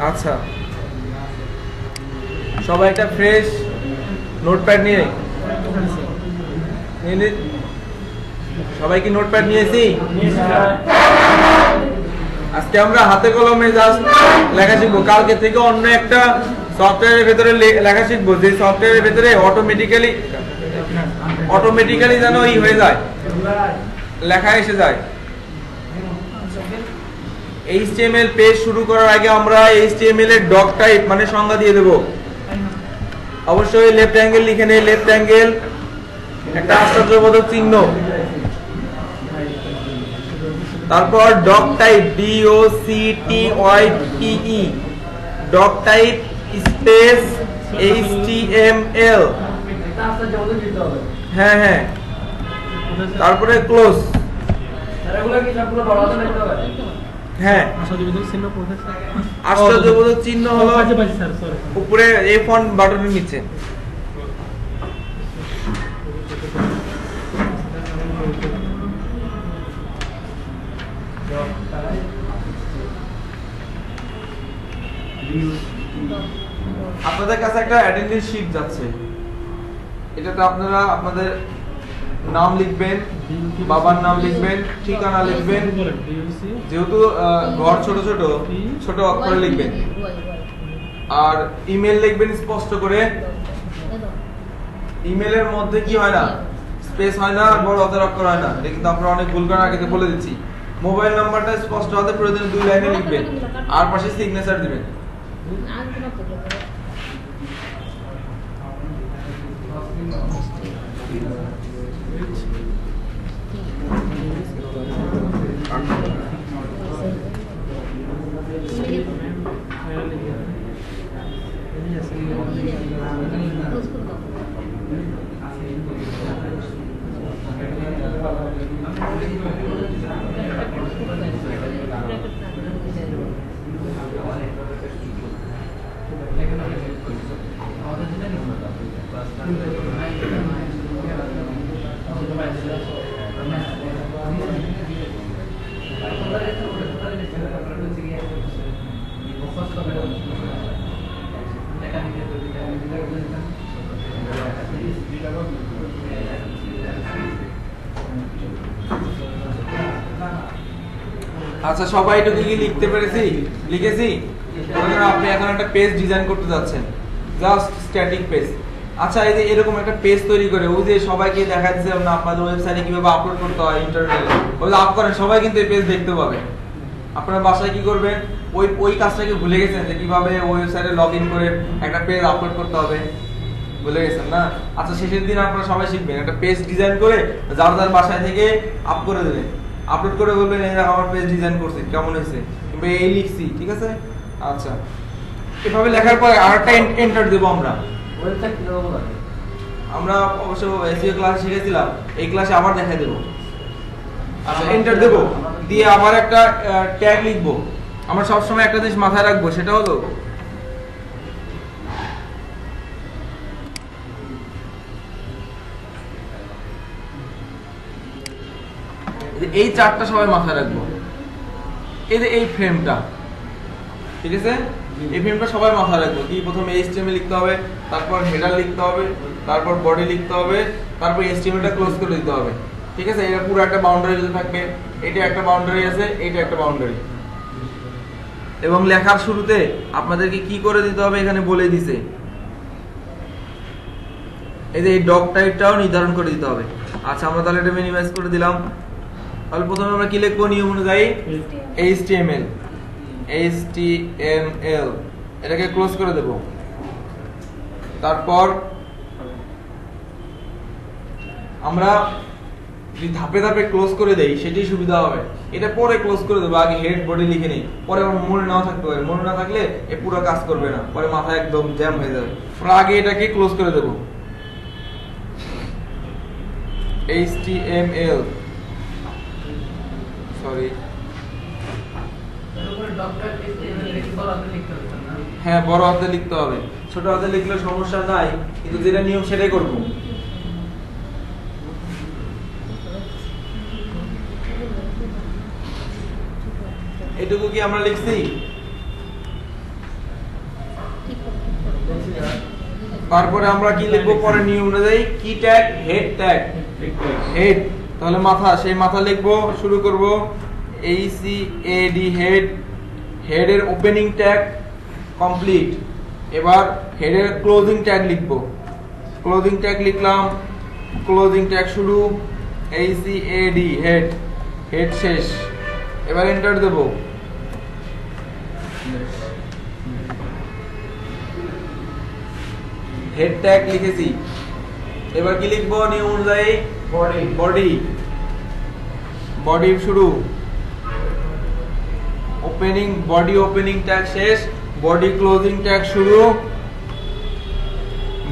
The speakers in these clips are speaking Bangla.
আচ্ছা, সবাই একটা ফ্রেশ নোটপ্যাড নিয়ে সবাই কি নোটপ্যাড নিয়েছি? আজকে আমরা হাতে কলমে জাস্ট লেখা শিখবো। কালকে থেকে অন্য একটা সফটওয়্যারের ভেতরে লেখা শিখবো, যে সফটওয়্যারের ভেতরে অটোমেটিক্যালি যেন হয়ে যায়, লেখা এসে যায়। HTML পেজ শুরু করার আগে আমরা HTML এর ডক টাইপ মানে সংজ্ঞা দিয়ে দেব। অবশ্যই লেফট অ্যাঙ্গেল লিখে নেই। লেফট অ্যাঙ্গেল একটা আশ্চর্যবোধক চিহ্ন। তারপর doc type DOCTYPE, doc type space HTML। হ্যাঁ হ্যাঁ, তারপরে ক্লোজ। হ্যাঁ, আশ্চর্যবোধক চিহ্ন হলো উপরে এই ফন্ট বাটনের নিচে। আপনাদের কাছে একটা অ্যাটেন্ডেন্স শিট যাচ্ছে, এটাতে আপনারা আপনাদের নাম লিখবেন, বাবার নাম লিখবেন, ঠিকানা লিখবেন। যেহেতু ঘর ছোট ছোট ছোট অক্ষরে লিখবেন, আর ইমেল লিখবেন স্পষ্ট করে। ইমেলের মধ্যে কি হয় না, স্পেস হয় না, বড় হাতের অক্ষর হয় না। এটা কিন্তু আপনারা অনেক ভুল করেন, আগে বলে দিচ্ছি। মোবাইল নাম্বারটা স্পষ্ট হাতে প্রয়োজনে 2 লাইনে লিখবেন, আর পাশে সিগনেচার দিবেন। আচ্ছা, সবাই এটুকু কি লিখতে পেরেছি? লিখেছি? আপনি এখন একটা পেজ ডিজাইন করতে যাচ্ছেন, জাস্ট স্ট্যাটিক পেজ। আচ্ছা, এই যে এরকম একটা পেজ তৈরি করে, ওই যে সবাইকে দেখা দিচ্ছে না আপনাদের ওয়েবসাইটে কিভাবে আপলোড করতে হয় ইন্টারনেটে, ওই আপ করেন, সবাই কিন্তু এই পেজ দেখতে পাবে। আপনারা বাসায় কি করবেন, ওই কাজটাকে ভুলে গেছেন যে কিভাবে ওয়েবসাইটে লগইন করে একটা পেজ আপলোড করতে হবে, ভুলে গেছেন না? আচ্ছা, শেষের দিন আপনারা সবাই শিখবেন একটা পেজ ডিজাইন করে যার যার বাসায় থেকে আপ করে দেবেন, আপলোড করে বলবেন এই দেখো আমার পেজ ডিজাইন করছি, কেমন হয়েছে, কিংবা এই লিখছি, ঠিক আছে? আচ্ছা, এভাবে লেখার পরে আরেকটা এন্টার দেব আমরা। আমরা অবশ্য এসইও ক্লাস শিখেছিলাম, এই ক্লাসে আবার দেখাই দেব। আচ্ছা, এন্টার দেব, দিয়ে আবার একটা ট্যাগ লিখবো। আমরা সবসময় একটা জিনিস মাথায় রাখবো, সেটা হলো এই চারটা সবাই মাথায় রাখবো। এই যে এই ফ্রেমটা, ঠিক আছে, এই ফ্রেমটা সবাই মাথায় রাখবো। কি প্রথমে HTML লিখতে হবে, তারপর হেডার লিখতে হবে, তারপর বডি লিখতে হবে, তারপর HTMLটা ক্লোজ করে দিতে হবে, ঠিক আছে? এটা পুরো একটা বাউন্ডারি থাকবে, এটা একটা বাউন্ডারি আছে, এটা একটা বাউন্ডারি। এবং লেখার শুরুতে আপনাদেরকে কি করে দিতে হবে এখানে বলে দিছে, এই যে এই ডক টাইপটাও নির্ধারণ করে দিতে হবে। আচ্ছা, আমরা তাহলে এটা মিনিমাইজ করে দিলাম। তাহলে প্রথমে আমরা কি লিখবো নিয়ম অনুযায়ী? HTML এটাকে ক্লোজ করে দেব। তারপর আমরা যদি ধাপে ধাপে ক্লোজ করে দেই সেটাই সুবিধা হবে। এটা পরে ক্লোজ করে দেবো, আগে হেড বডি লিখে নেই, পরে আমার মনে নাও থাকতে পারে, মনে না থাকলে এই পুরো কাজ করবে না, পরে মাথায় একদম জ্যাম হয়ে যাবে। আমরা আগে এটাকে ক্লোজ করে দেব। HTML, সরি, হ্যাঁ বড় হাতে লিখতে হবে, ছোট হাতে লিখলে সমস্যা নাই, কিন্তু যেটা নিয়ম সেটাই করব। এটুকু কি আমরা লিখছি? তারপরে আমরা কি লিখবো পরে নিয়ম অনুযায়ী কি ট্যাগ হেড ট্যাগ হেড তাহলে মাথা সেই মাথা লিখবো শুরু করব HCAD হেড হেডের ওপেনিং ট্যাগ কমপ্লিট এবার হেডের ক্লোজিং ট্যাগ লিখবো ক্লোজিং ট্যাগ লিখলাম ক্লোজিং ট্যাগ শুরু HCAD হেড হেড শেষ এবার এন্টার দেব হেড ট্যাগ লিখেছি এবার কি লিখবো নিয়ম অনুযায়ী বডি বডি বডি শুরু ওপেনিং বডি ওপেনিং ট্যাগ শেষ বডি ক্লোজিং ট্যাগ শুরু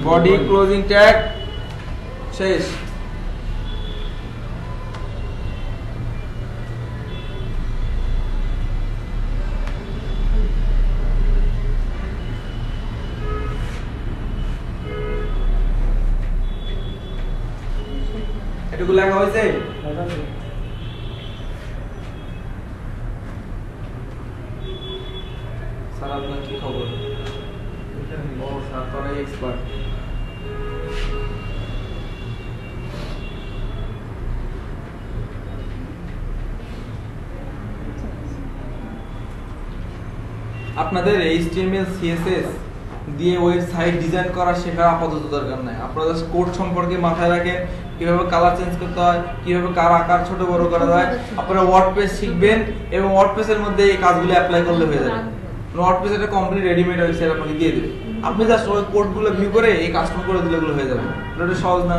বডি ক্লোজিং ট্যাগ শেষ এটুকু লেখা হয়েছে স্যার আপনার কি খবর ও স্যার তো এক্সপার্ট আপনাদের HTML CSS দিয়ে ওয়েবসাইট ডিজাইন করা শেখার আপাতত দরকার নাই আপনারা জাস্ট কোড সম্পর্কে মাথায় রাখেন কিভাবে কালার চেঞ্জ করতে হয় কিভাবে কার আকার ছোট বড় করা যায় আপনারা ওয়ার্ডপ্রেস শিখবেন এবং ওয়ার্ডপ্রেসের মধ্যে এই কাজগুলো অ্যাপ্লাই করলে হয়ে যাবে ওয়ার্ডপ্রেস একটা কমপ্লিট রেডিমেড ওয়েবসাইট আপনাকে দিয়ে দেবে আপনি জাস্ট ওই কোডগুলো ভিউ করে এই কাস্টম করে দিলে এগুলো হয়ে যাবে এটা সহজ না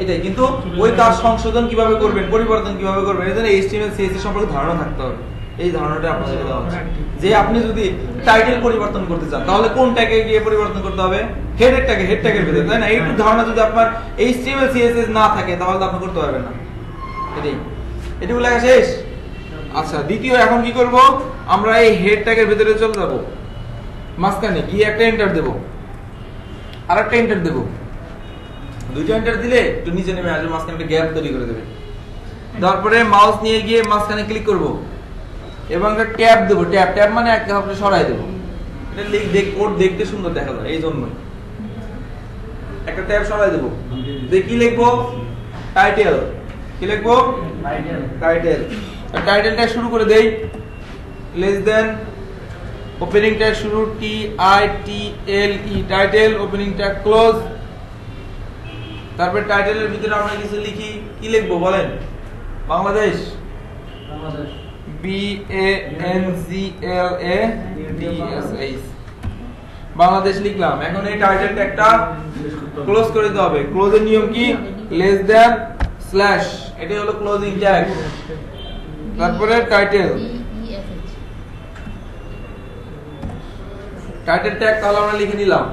এটাই কিন্তু ওই কাজ সংশোধন কিভাবে করবেন পরিবর্তন কিভাবে করবেন এজন্য HTML CSS সম্পর্কে ধারণা থাকতে হবে এই ধারণাটা আপনাদের দেওয়া হচ্ছে যে আপনি যদি টাইটেল পরিবর্তন করতে চান তাহলে কোন ট্যাগে গিয়ে পরিবর্তন করতে হবে হেড ট্যাগের ভিতরে তাই না এই ধারণা যদি আপনার HTML CSS না থাকে তাহলে তো আপনি করতে পারবেন না এটাই এটুকু লেখা শেষ আচ্ছা দ্বিতীয় এখন কি করব আমরা এই হেড ট্যাগের ভিতরে চলে যাব মাঝখানে গিয়ে একটা এন্টার দেব আরেকটা এন্টার দেব দুইটা এন্টার দিলে একটু নিচে নেমে আসবে মাঝখানে একটা গ্যাপ তৈরি করে দেবে তারপরে মাউস নিয়ে গিয়ে মাঝখানে ক্লিক করব এবং একটা ট্যাব দেব ট্যাব মানে একটা আপনি সরাই দেব এটা কোড দেখতে সুন্দর দেখা যায় এই জন্য একটা ট্যাব সরাই দেব কি লিখবো টাইটেল কি লিখবো টাইটেল টাইটেলটা শুরু করে দেই লেস দেন ওপেনিং ট্যাগ শুরু TITLE title opening tag close তারপর টাইটেলের ভিতরে আমরা কিছু লিখি কি লিখবো বলেন বাংলাদেশ BANGLADESH বাংলাদেশ লিখলাম এখন এই টাইটেল ট্যাগটা ক্লোজ করে দিতে হবে ক্লোজের নিয়ম কি লেস দ্যান স্ল্যাশ এটাই হলো ক্লোজিং ট্যাগ তারপরে টাইটেল টাইটেল ট্যাগ তাহলে আমরা লিখে নিলাম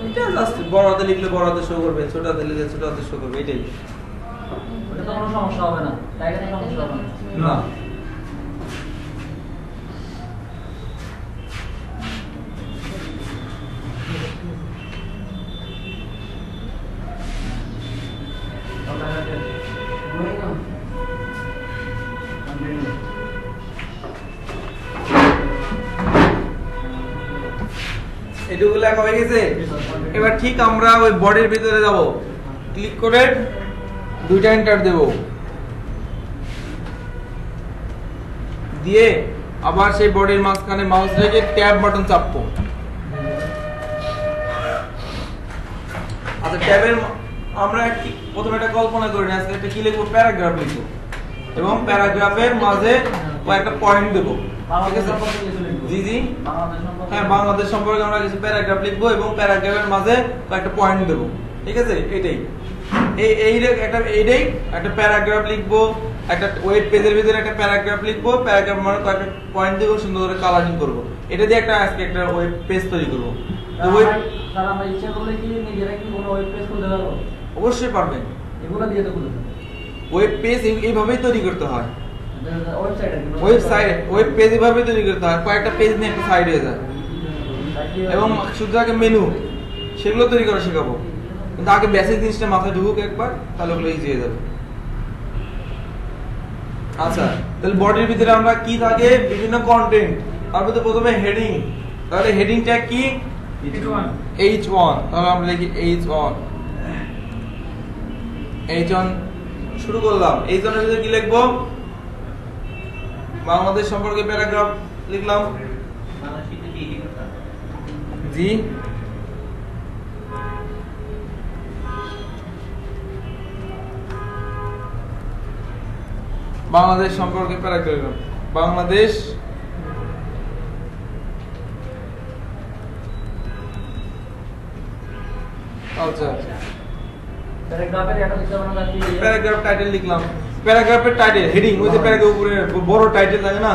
এটা জাস্ট বড় হাতে লিখলে বড় হাতে শো করবে ছোট হাতে লিখলে ছোট হাতে শো করবে এটাই এটা তো কোনো সমস্যা হবে না টাইটেলে সমস্যা হবে না এটুকু লেখা হয়ে গেছে এবার ঠিক আমরা ওই বডির ভিতরে যাব ক্লিক করে দুইটা এন্টার দেব দিয়ে আবার সেই বডির মাঝখানে মাউস রেখে ট্যাব বাটন চাপবো আচ্ছা ট্যাবের আমরা প্রথমে একটা কল্পনা করি না আজকে একটা কি লিখবো প্যারাগ্রাফ লিখবো এবং প্যারাগ্রাফের মাঝে একটা পয়েন্ট দেব জি জি হ্যাঁ বাংলাদেশ সম্পর্কে আমরা কিছু প্যারাগ্রাফ লিখবো এবং প্যারাগ্রাফের মাঝে একটা পয়েন্ট দেব ঠিক আছে এটাই এইটাই একটা প্যারাগ্রাফ লিখবো একটা ওয়েব পেজের ভিতরে একটা প্যারাগ্রাফ লিখবো প্যারাগ্রাফ মানে একটা পয়েন্ট দেবো সুন্দর করে কালারিং করবো এটা দিয়ে একটা আজকে একটা ওয়েব পেজ তৈরি করবো তো ওয়েব স্যার আমরা ইচ্ছা করলে কি নিজেরা কি কোনো ওয়েব পেজ খুলতে পারবো অবশ্যই পারবেন এগুলো দিয়ে তো খুলতে ওয়েব পেজ এইভাবেই তৈরি করতে হয় ওয়েবসাইট ওয়েব পেজ এভাবে তৈরি করতে হয় কয়েকটা পেজ নিয়ে একটা সাইড হয়ে যায় এবং শুধু আগে মেনু সেগুলো তৈরি করা শেখাবো কিন্তু আগে বেসিক জিনিসটা মাথায় ঢুকুক একবার তাহলে ওগুলো ইজি হয়ে যাবে আচ্ছা, তাহলে বডির ভিতরে আমরা কি থাকে বিভিন্ন কন্টেন্ট, তারপর তো প্রথমে হেডিং, তাহলে হেডিং ট্যাগ কি H1, তাহলে আমরা লিখি H1 শুরু করলাম। H1 এর ভিতরে কি লিখবো? বাংলাদেশ সম্পর্কে প্যারাগ্রাফ লিখলাম। জি, বাংলাদেশ সম্পর্কে প্যারাগ্রাফ, বাংলাদেশ আচ্ছা প্যারাগ্রাফ টাইটেল লিখলাম, প্যারাগ্রাফের টাইটেল হেডিং ওই যে প্যারাগ্রাফের উপরে বড় টাইটেল থাকে না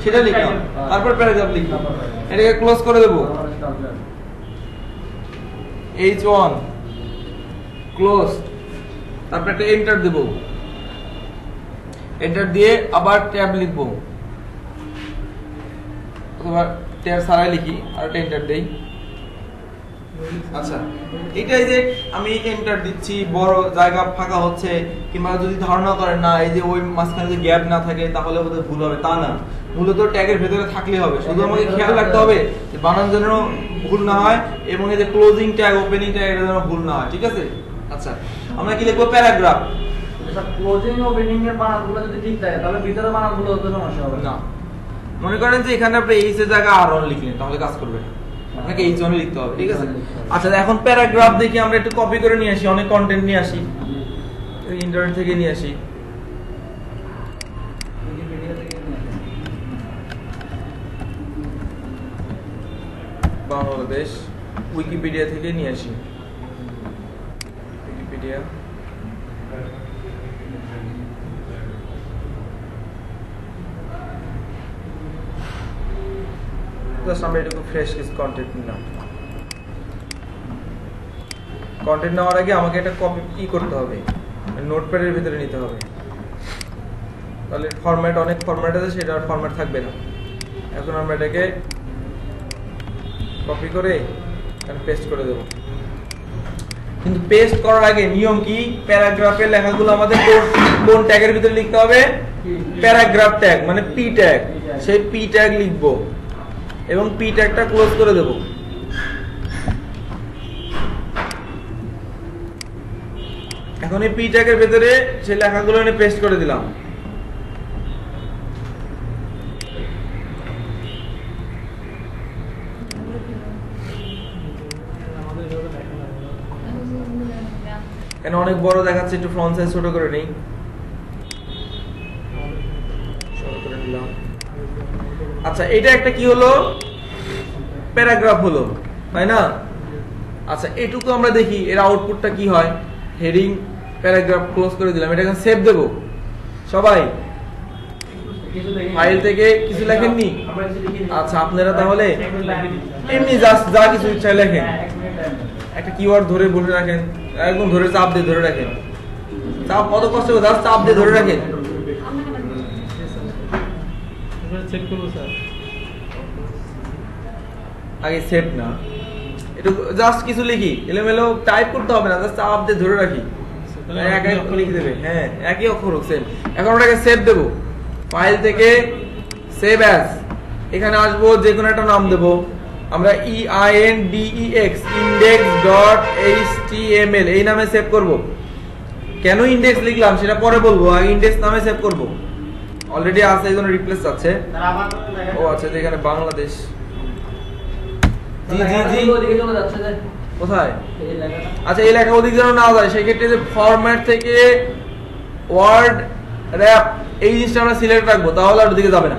সেটা লিখলাম, তারপর প্যারাগ্রাফ লিখলাম, এটাকে ক্লোজ করে দেব। H1 ক্লোজ, তারপর একটা এন্টার দেব, এন্টার দিয়ে আবার ট্যাব লিখব অথবা ট্যাব ছাড়াই লিখি আর একটা এন্টার দেই। আচ্ছা, এটাই যে আমি এন্টার দিচ্ছি, বড় জায়গা ফাঁকা হচ্ছে, কিংবা যদি ধারণা করেন না এই যে ওই মাঝখানে যদি গ্যাপ না থাকে তাহলে বোধহয় ভুল হবে, তা না, মূলত ট্যাগের ভেতরে থাকলে হবে, শুধু আমাকে খেয়াল রাখতে হবে যে বানান যেন ভুল না হয় এবং এই যে ক্লোজিং ট্যাগ ওপেনিং ট্যাগ এটা যেন ভুল না হয়, ঠিক আছে। আচ্ছা, আমরা কি লিখবো? প্যারাগ্রাফ। ক্লোজিং ওপেনিং এর বানানগুলো যদি ঠিক থাকে তাহলে ভিতরে বানানগুলো তো সমস্যা হবে না। মনে করেন যে এখানে আপনি এইচ এর জায়গায় আর1 লিখলেন তাহলে কাজ করবে না, আপনাকে H1 লিখতে হবে, ঠিক আছে। আচ্ছা, এখন প্যারাগ্রাফ দেখি আমরা একটু কপি করে নিয়ে আসি, অনেক কন্টেন্ট নিয়ে আসি, ইন্টারনেট থেকে নিয়ে আসি, বাংলাদেশ উইকিপিডিয়া থেকে নিয়ে আসি, উইকিপিডিয়া আমরা এটুকু ফ্রেশ কিছু কন্টেন্ট নিলাম। কন্টেন্ট নেওয়ার আগে আমাকে এটা কপি করতে হবে, নোটপ্যাডের ভিতরে নিতে হবে, তাহলে ফরম্যাট অনেক ফরম্যাট আছে, সেটা আর ফরম্যাট থাকবে না। এখন আমরা এটাকে কপি করে পেস্ট করে দেব। কিন্তু পেস্ট করার আগে নিয়ম কি? প্যারাগ্রাফের লেখাগুলো আমাদের কোন ট্যাগের ভিতরে লিখতে হবে? প্যারাগ্রাফ ট্যাগ, মানে পি ট্যাগ, সেই পি ট্যাগ লিখবো এবং পি ট্যাগটা ক্লোজ করে দেব। এখন এই পি ট্যাগের ভেতরে সেই লেখাগুলো এনে পেস্ট করে দিলাম। কেন অনেক বড় দেখাচ্ছে, একটু ফ্রন্ট সাইজ ছোট করে নেই, ছোট করে নিলাম। আচ্ছা, এটা একটা কি হলো? প্যারাগ্রাফ হলো, তাই না? আচ্ছা, এটুকু আমরা দেখি এর আউটপুটটা কি হয়। হেডিং প্যারাগ্রাফ ক্লোজ করে দিলাম, এটা এখন সেভ দেব। সবাই ফাইল থেকে কিছু লেখেননি? আচ্ছা, আপনারা তাহলে এমনি জাস্ট যা কিছু ইচ্ছা লেখেন, একটা কিওয়ার্ড ধরে বসে রাখেন, একদম ধরে চাপ দিয়ে ধরে রাখেন, চাপ কত কষ্ট করে জাস্ট চাপ দিয়ে ধরে রাখেন। আগে সেভ না, একটু জাস্ট কিছু লিখি, এলোমেলো টাইপ করতে হবে না, জাস্ট চাপ দিয়ে ধরে রাখি, এক এক লিখে দেবে। হ্যাঁ, একই অক্ষর হোক সেভ। এখন ওটাকে সেভ দেব, ফাইল থেকে সেভ অ্যাজ, এখানে আসবো, যে কোনো একটা নাম দেব আমরা, INDEX index.html এই নামে সেভ করব। কেন ইন্ডেক্স লিখলাম সেটা পরে বলবো, আগে ইন্ডেক্স নামে সেভ করব। অলরেডি আছে, এই জন্য রিপ্লেস আছে। ও আচ্ছা, এখানে বাংলাদেশ। জি জি জি, কোথায়? আচ্ছা, এই লেখা ওদিকে যেন না যায়, সেই ক্ষেত্রে যে ফরম্যাট থেকে ওয়ার্ড র‍্যাপ এই জিনিসটা আমরা সিলেক্ট রাখবো, তাহলে আর ওদিকে যাবে না।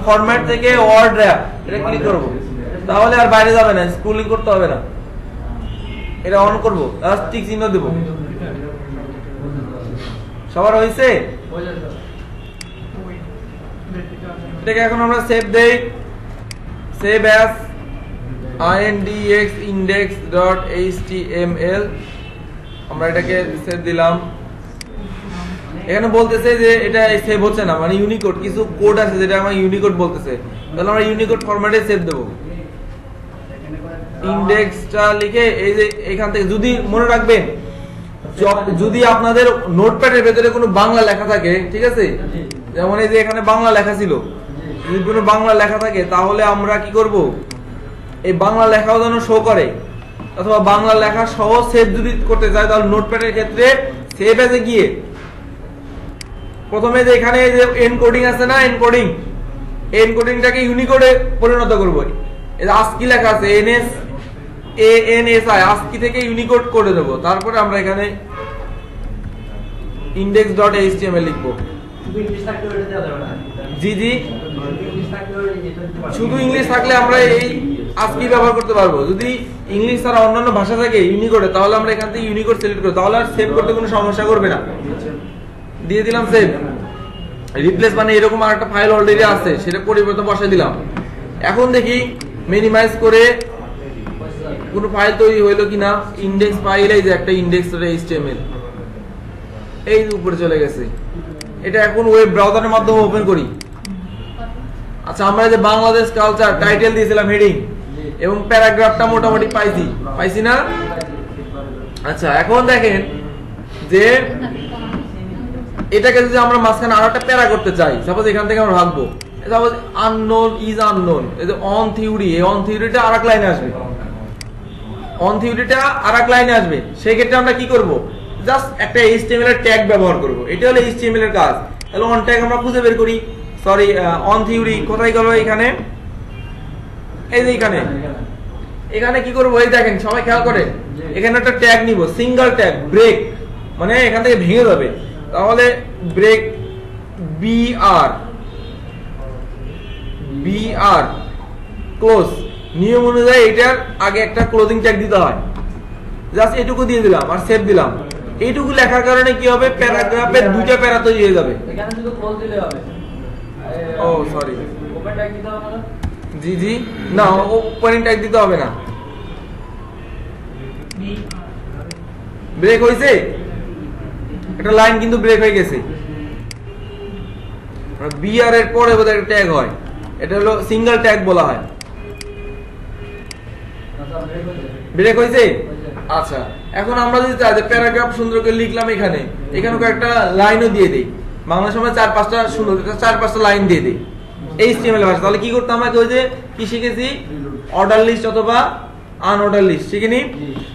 ফরম্যাট থেকে ওয়ার্ড র‍্যাপ এটা ক্লিক করব, তাহলে আর বাইরে যাবে না, স্ক্রলিং করতে হবে না। এটা অন করব, জাস্ট টিক চিহ্ন দেব। সবার হয়েছে? এটাকে এখন আমরা সেভ দেই, সেভ অ্যাজ INDEX index.html, আমরা এটাকে সেভ দিলাম। এখানে বলতেছে যে এটা সেভ হচ্ছে না, মানে ইউনিকোড কিছু কোড আছে যেটা আমার ইউনিকোড বলতেছে, তাহলে আমরা ইউনিকোড ফরম্যাটে সেভ দেব। ইন্ডেক্সটা লিখে এই যে এখান থেকে, যদি মনে রাখবেন যদি আপনাদের নোটপ্যাডের ভেতরে কোনো বাংলা লেখা থাকে, ঠিক আছে, যেমন এই যে এখানে বাংলা লেখা ছিল, যদি কোনো বাংলা লেখা থাকে তাহলে আমরা কি করব, এই বাংলা লেখাও যেন শো করে, অথবা বাংলা লেখা সহ সেভ যদি করতে চাই তাহলে নোটপ্যাডের ক্ষেত্রে সেভ এজে গিয়ে প্রথমে যে এখানে যে এনকোডিং আছে না, এনকোডিংটাকে ইউনিকোডে পরিণত করব। এই যে ASCII লেখা আছে ANSI, ASCII থেকে ইউনিকোড করে দেব। তারপরে আমরা এখানে index.html লিখব। শুধু ইংলিশ থাকলে ওটা দেওয়া যাবে না। জি জি, ইংলিশ থাকলে এটা দিতে পারবো। শুধু ইংলিশ থাকলে আমরা এই ASCII ব্যবহার করতে পারবো। যদি ইংলিশ ছাড়া অন্যান্য ভাষা থাকে ইউনিকোডে, তাহলে আমরা এখান থেকে ইউনিকোড সিলেক্ট করব, তাহলে আর সেভ করতে কোনো সমস্যা করবে না। দিয়ে দিলাম সেভ। রিপ্লেস মানে এরকম আরেকটা ফাইল অলরেডি আছে, সেটা পরিবর্তন বসাই দিলাম। এখন দেখি মিনিমাইজ করে কোনো ফাইল তৈরি হইলো কিনা। ইনডেক্স ফাইল, এই যে একটা index.html এই উপরে চলে গেছে। এটা এখন ওয়েব ব্রাউজারের মাধ্যমে ওপেন করি। আচ্ছা, আমরা যে বাংলাদেশ কালচার টাইটেল দিয়েছিলাম হেডিং, এবং প্যারাগ্রাফটা মোটামুটি পাইছি না? আচ্ছা, এখন দেখেন যে এটাকে যদি আমরা মাঝখানে আরো একটা প্যারা করতে চাই, সাপোজ এখান থেকে আমরা ভাববো সাপোজ আননোন ইজ আননোন, এই যে অন থিওরি, এই অন থিওরিটা আরেক লাইনে আসবে, সেই ক্ষেত্রে আমরা কি করব, জাস্ট একটা HTML এর ট্যাগ ব্যবহার করব। এটা হলো HTML এর কাজ। তাহলে অন ট্যাগ আমরা খুঁজে বের করি, সরি অন থিওরি কোথায় গেল, এখানে, এই যে এখানে কি করব, এই দেখেন সবাই খেয়াল করেন, এখানে একটা ট্যাগ নিব, সিঙ্গেল ট্যাগ ব্রেক, মানে এখান থেকে ভেঙে যাবে। তাহলে ব্রেক BR ক্লোজ, নিয়ম অনুযায়ী এটার আগে একটা ক্লোজিং ট্যাগ দিতে হয়। জাস্ট এটুকু দিয়ে দিলাম আর সেভ দিলাম। এইটুকু লেখার কারণে কি হবে, প্যারাগ্রাফের দুইটা প্যারা তৈরি হয়ে যাবে। এখানে শুধু ক্লোজ দিলে হবে। ও সরি, ওপেন ট্যাগ দিতে হবে না? জি জি, না ওপেনিং ট্যাগ দিতে হবে না। ব্রেক হইছে, একটা লাইন কিন্তু ব্রেক হয়ে গেছে। BR এর পরে বোধহয় একটা ট্যাগ হয়, এটা হলো সিঙ্গেল ট্যাগ বলা হয়। ব্রেক হইছে? আচ্ছা, এখন আমরা যদি চাই যে প্যারাগ্রাফ সুন্দর করে লিখলাম, এখানে একটা লাইনও দিয়ে দেই, বাংলা সময় 4-5টা সুন্দর 4-5টা লাইন দিয়ে দেই HTML ভাষা, তাহলে কি করতে আমাকে, ওই যে কি শিখেছি, অর্ডার লিস্ট অথবা আনঅর্ডার লিস্ট শিখিনি।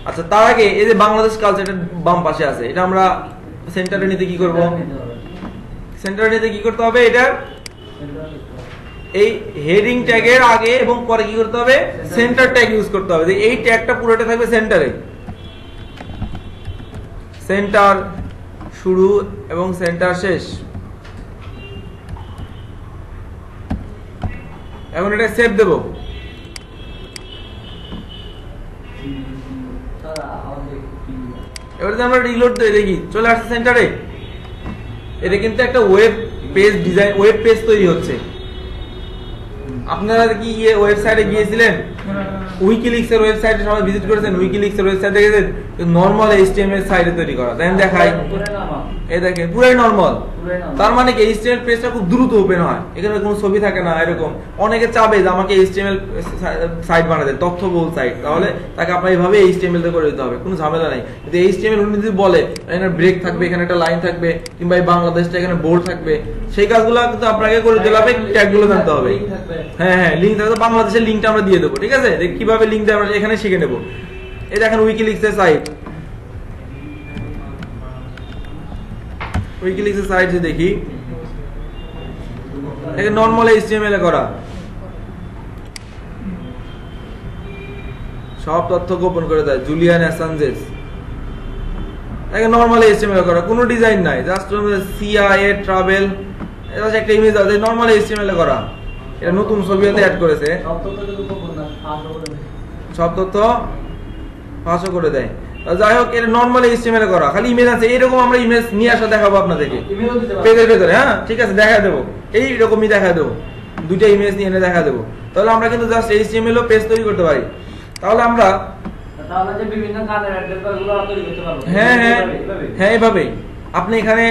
আচ্ছা, তার আগে এই যে বাংলাদেশ কালচার বাম পাশে আছে, এটা আমরা সেন্টারে নিতে কি করব, সেন্টারে নিতে কি করতে হবে, এটা এই হেডিং ট্যাগের আগে এবং পরে কি করতে হবে, সেন্টার ট্যাগ ইউজ করতে হবে। এই ট্যাগটা পুরোটা থাকবে সেন্টারে, সেন্টার শুরু এবং সেন্টার শেষ। এখন এটা সেভ দেব। এবারে আমরা রিলোড দিয়ে দেখি চলে আসছে সেন্টারে। এটা কিন্তু একটা web page design, web page তৈরি হচ্ছে। আপনারা কি ওয়েবসাইটে গিয়েছিলেন, উইকিলিক্স এর ওয়েবসাইটে সবাই ভিজিট করেছেন, উইকিলিক্স এর ওয়েবসাইট দেখেছেন, নরমাল HTML সাইটে তৈরি করা, দেখেন দেখাই, এই দেখেন পুরাই নরমাল। তার মানে কি HTML পেজটা খুব দ্রুত ওপেন হয়, এখানে কোনো ছবি থাকে না। এরকম অনেকে চাবে যে আমাকে HTML সাইট বানাতে, তথ্যবহুল সাইট, তাহলে তাকে আপনার এইভাবে HTML তে করে দিতে হবে, কোনো ঝামেলা নাই। কিন্তু HTML উনি যদি বলে এখানে ব্রেক থাকবে, এখানে একটা লাইন থাকবে, কিংবা এই বাংলাদেশটা এখানে বোল্ড থাকবে, সেই কাজগুলো কিন্তু আপনাকে করে দিতে হবে, ট্যাগগুলো জানতে হবে। হ্যাঁ, লিঙ্ক থাকবে, বাংলাদেশের লিঙ্কটা আমরা দিয়ে দেবো, ঠিক আছে? কিভাবে লিঙ্ক দেয় আমরা এখানে শিখে নেব। এই দেখেন উইকিলিক্স এর সাইট, উইকিলিক্স এর সাইট যে দেখি, এটা নরমাল HTML এ করা, সব তথ্য গোপন করে দেয়। জুলিয়ান অ্যাসাঞ্জেস, এটা নরমাল HTML এ করা, কোনো ডিজাইন নাই, জাস্ট CIA ট্রাভেল, এটা একটা ইমেজ আছে, নরমাল HTML এ করা। এটা নতুন ছবিতে অ্যাড করেছে, সব তথ্য ফাঁসও করে দেয়। যাই হোক, এটা নরমাল HTML এ করা, খালি ইমেজ আছে। এরকম আমরা ইমেজ নিয়ে আসা দেখাবো আপনাদেরকে পেজের ভেতরে। হ্যাঁ, ঠিক আছে, দেখা দেবো, এইরকমই দেখা দেবো, দুইটা ইমেজ নিয়ে এনে দেখা দেবো। তাহলে আমরা কিন্তু জাস্ট HTML ও পেজ তৈরি করতে পারি। তাহলে আমরা হ্যাঁ এভাবেই আপনি এখানে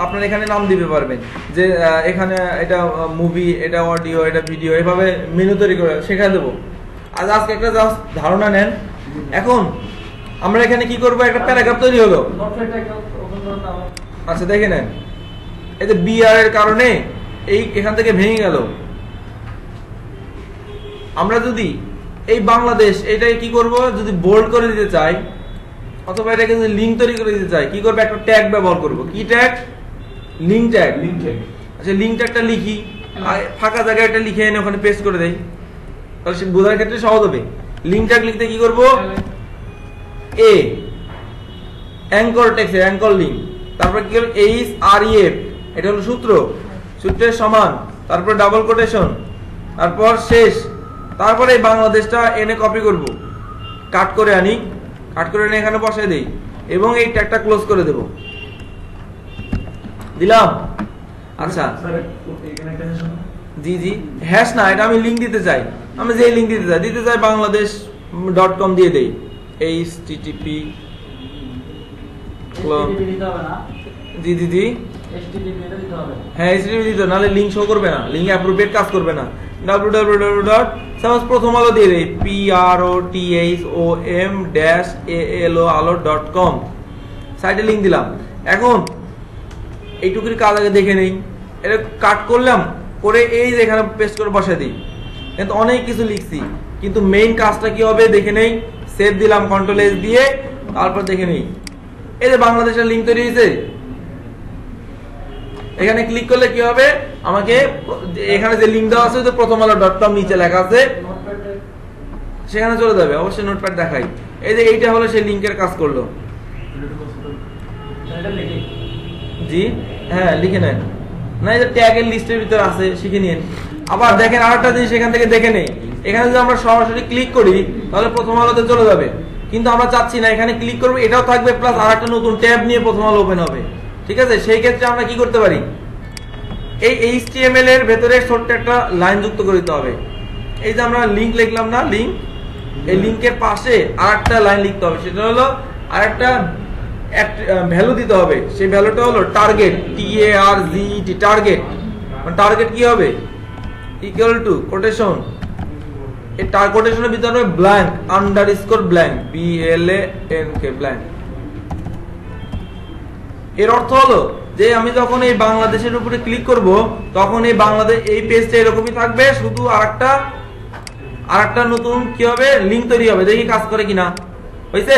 আপনার এখানে নাম দিতে পারবেন, যে এখানে এটা মুভি, এটা অডিও, এটা ভিডিও, এভাবে মেনু তৈরি করে শেখা দেবো। আজ আজকে একটা জাস্ট ধারণা নেন। এখন আমরা এখানে কি করব, একটা প্যারাগ্রাফ তৈরি হলো। নোটপ্যাডটা একটু ওপেন করুন তো আমার। আচ্ছা দেখে নেন, এই যে বিআর এর কারণে এই এখান থেকে ভেঙে গেল। আমরা যদি এই বাংলাদেশ এটাকে কি করব, যদি বোল্ড করে দিতে চাই অথবা এটাকে যদি লিংক তৈরি করে দিতে চাই, কি করব, একটা ট্যাগ ব্যবহার করব। কি ট্যাগ? Link tag. আচ্ছা লিংক ট্যাগটা লিখি, ফাঁকা জায়গায় এটা লিখে এনে ওখানে পেস্ট করে দেই, তাহলে সে বোঝার ক্ষেত্রে সহজ হবে। লিংক ট্যাগ লিখতে কি করব, এ অ্যাঙ্কর টেক্সট, অ্যাঙ্কর লিংক, তারপর কি হলো এইচ আর ই এফ, এটা হলো সূত্র, সূত্রের সমান, তারপর ডাবল কোটেশন, তারপর শেষ, তারপরে এই বাংলাদেশটা এনে কপি করব, কাট করে আনি, কাট করে এনে এখানে বসাই দেই এবং এই ট্যাগটা ক্লোজ করে দেব। দিলাম। আচ্ছা জি জি, হ্যাশ না, এটা আমি লিংক দিতে চাই, আমি যে লিংক দিতে চাই bangladesh.com দিয়ে দেই, http দিতে হবে না, জি জি জি, http এটা দিতে হবে। হ্যাঁ http দিতে, নাহলে লিংক শো করবে না, লিংক অ্যাপ্রোপ্রিয়েট কাজ করবে না। www. সাপোজ প্রথম আলো দিয়ে দেই, prothom-alo.com, সাইটে লিংক দিলাম। এখন এইটুকুর কাজ আগে দেখে নেই, এটা কাট করলাম, করে এই যে এখানে পেস্ট করে বসাই দিই। কিন্তু অনেক কিছু লিখছি, কিন্তু মেইন কাজটা কি হবে দেখে নেই। সেভ দিলাম কন্ট্রোল এস দিয়ে, তারপর দেখে নেই এই যে বাংলাদেশের লিংক তৈরি হয়েছে। এখানে ক্লিক করলে কি হবে, আমাকে এখানে যে লিংক দেওয়া আছে প্রথম আলো.com নিচে লেখা আছে, সেখানে চলে যাবে। অবশ্যই নোটপ্যাড দেখাই, এই যে এইটা হলো সেই লিংকের কাজ করলো। এটা লিখি জি হ্যাঁ লিখে নেন, না এই যে ট্যাগের লিস্টের ভিতরে আছে, শিখে নিন। আবার দেখেন আরেকটা জিনিস এখান থেকে দেখে নেই, এখানে যদি আমরা সরাসরি ক্লিক করি তাহলে প্রথম আলোতে চলে যাবে, কিন্তু আমরা চাচ্ছি না, এখানে ক্লিক করবো এটাও থাকবে প্লাস আরেকটা নতুন ট্যাব নিয়ে প্রথম আলো ওপেন হবে। ঠিক আছে, সেই ক্ষেত্রে আমরা কি করতে পারি, এই HTML এর ভেতরে ছোট্ট একটা লাইন যুক্ত করে দিতে হবে। এই যে আমরা লিংক লিখলাম না, লিংক, এই লিংকের পাশে আরেকটা লাইন লিখতে হবে, সেটা হলো আরেকটা ভ্যালু দিতে হবে। সেই ভ্যালুটা হলো টার্গেট, TARGET, টার্গেট। টার্গেট কি হবে, ইকুয়াল টু কোটেশন, এই কোটেশনের ভিতরে blank underscore blank, BLANK blank. এর অর্থ হলো যে আমি যখন এই বাংলাদেশের উপরে ক্লিক করব তখন এই বাংলাদেশ এই পেজটা এরকমই থাকবে, শুধু আরেকটা নতুন কি হবে, লিংক তৈরি হবে। দেখি কাজ করে কিনা, হয়েছে?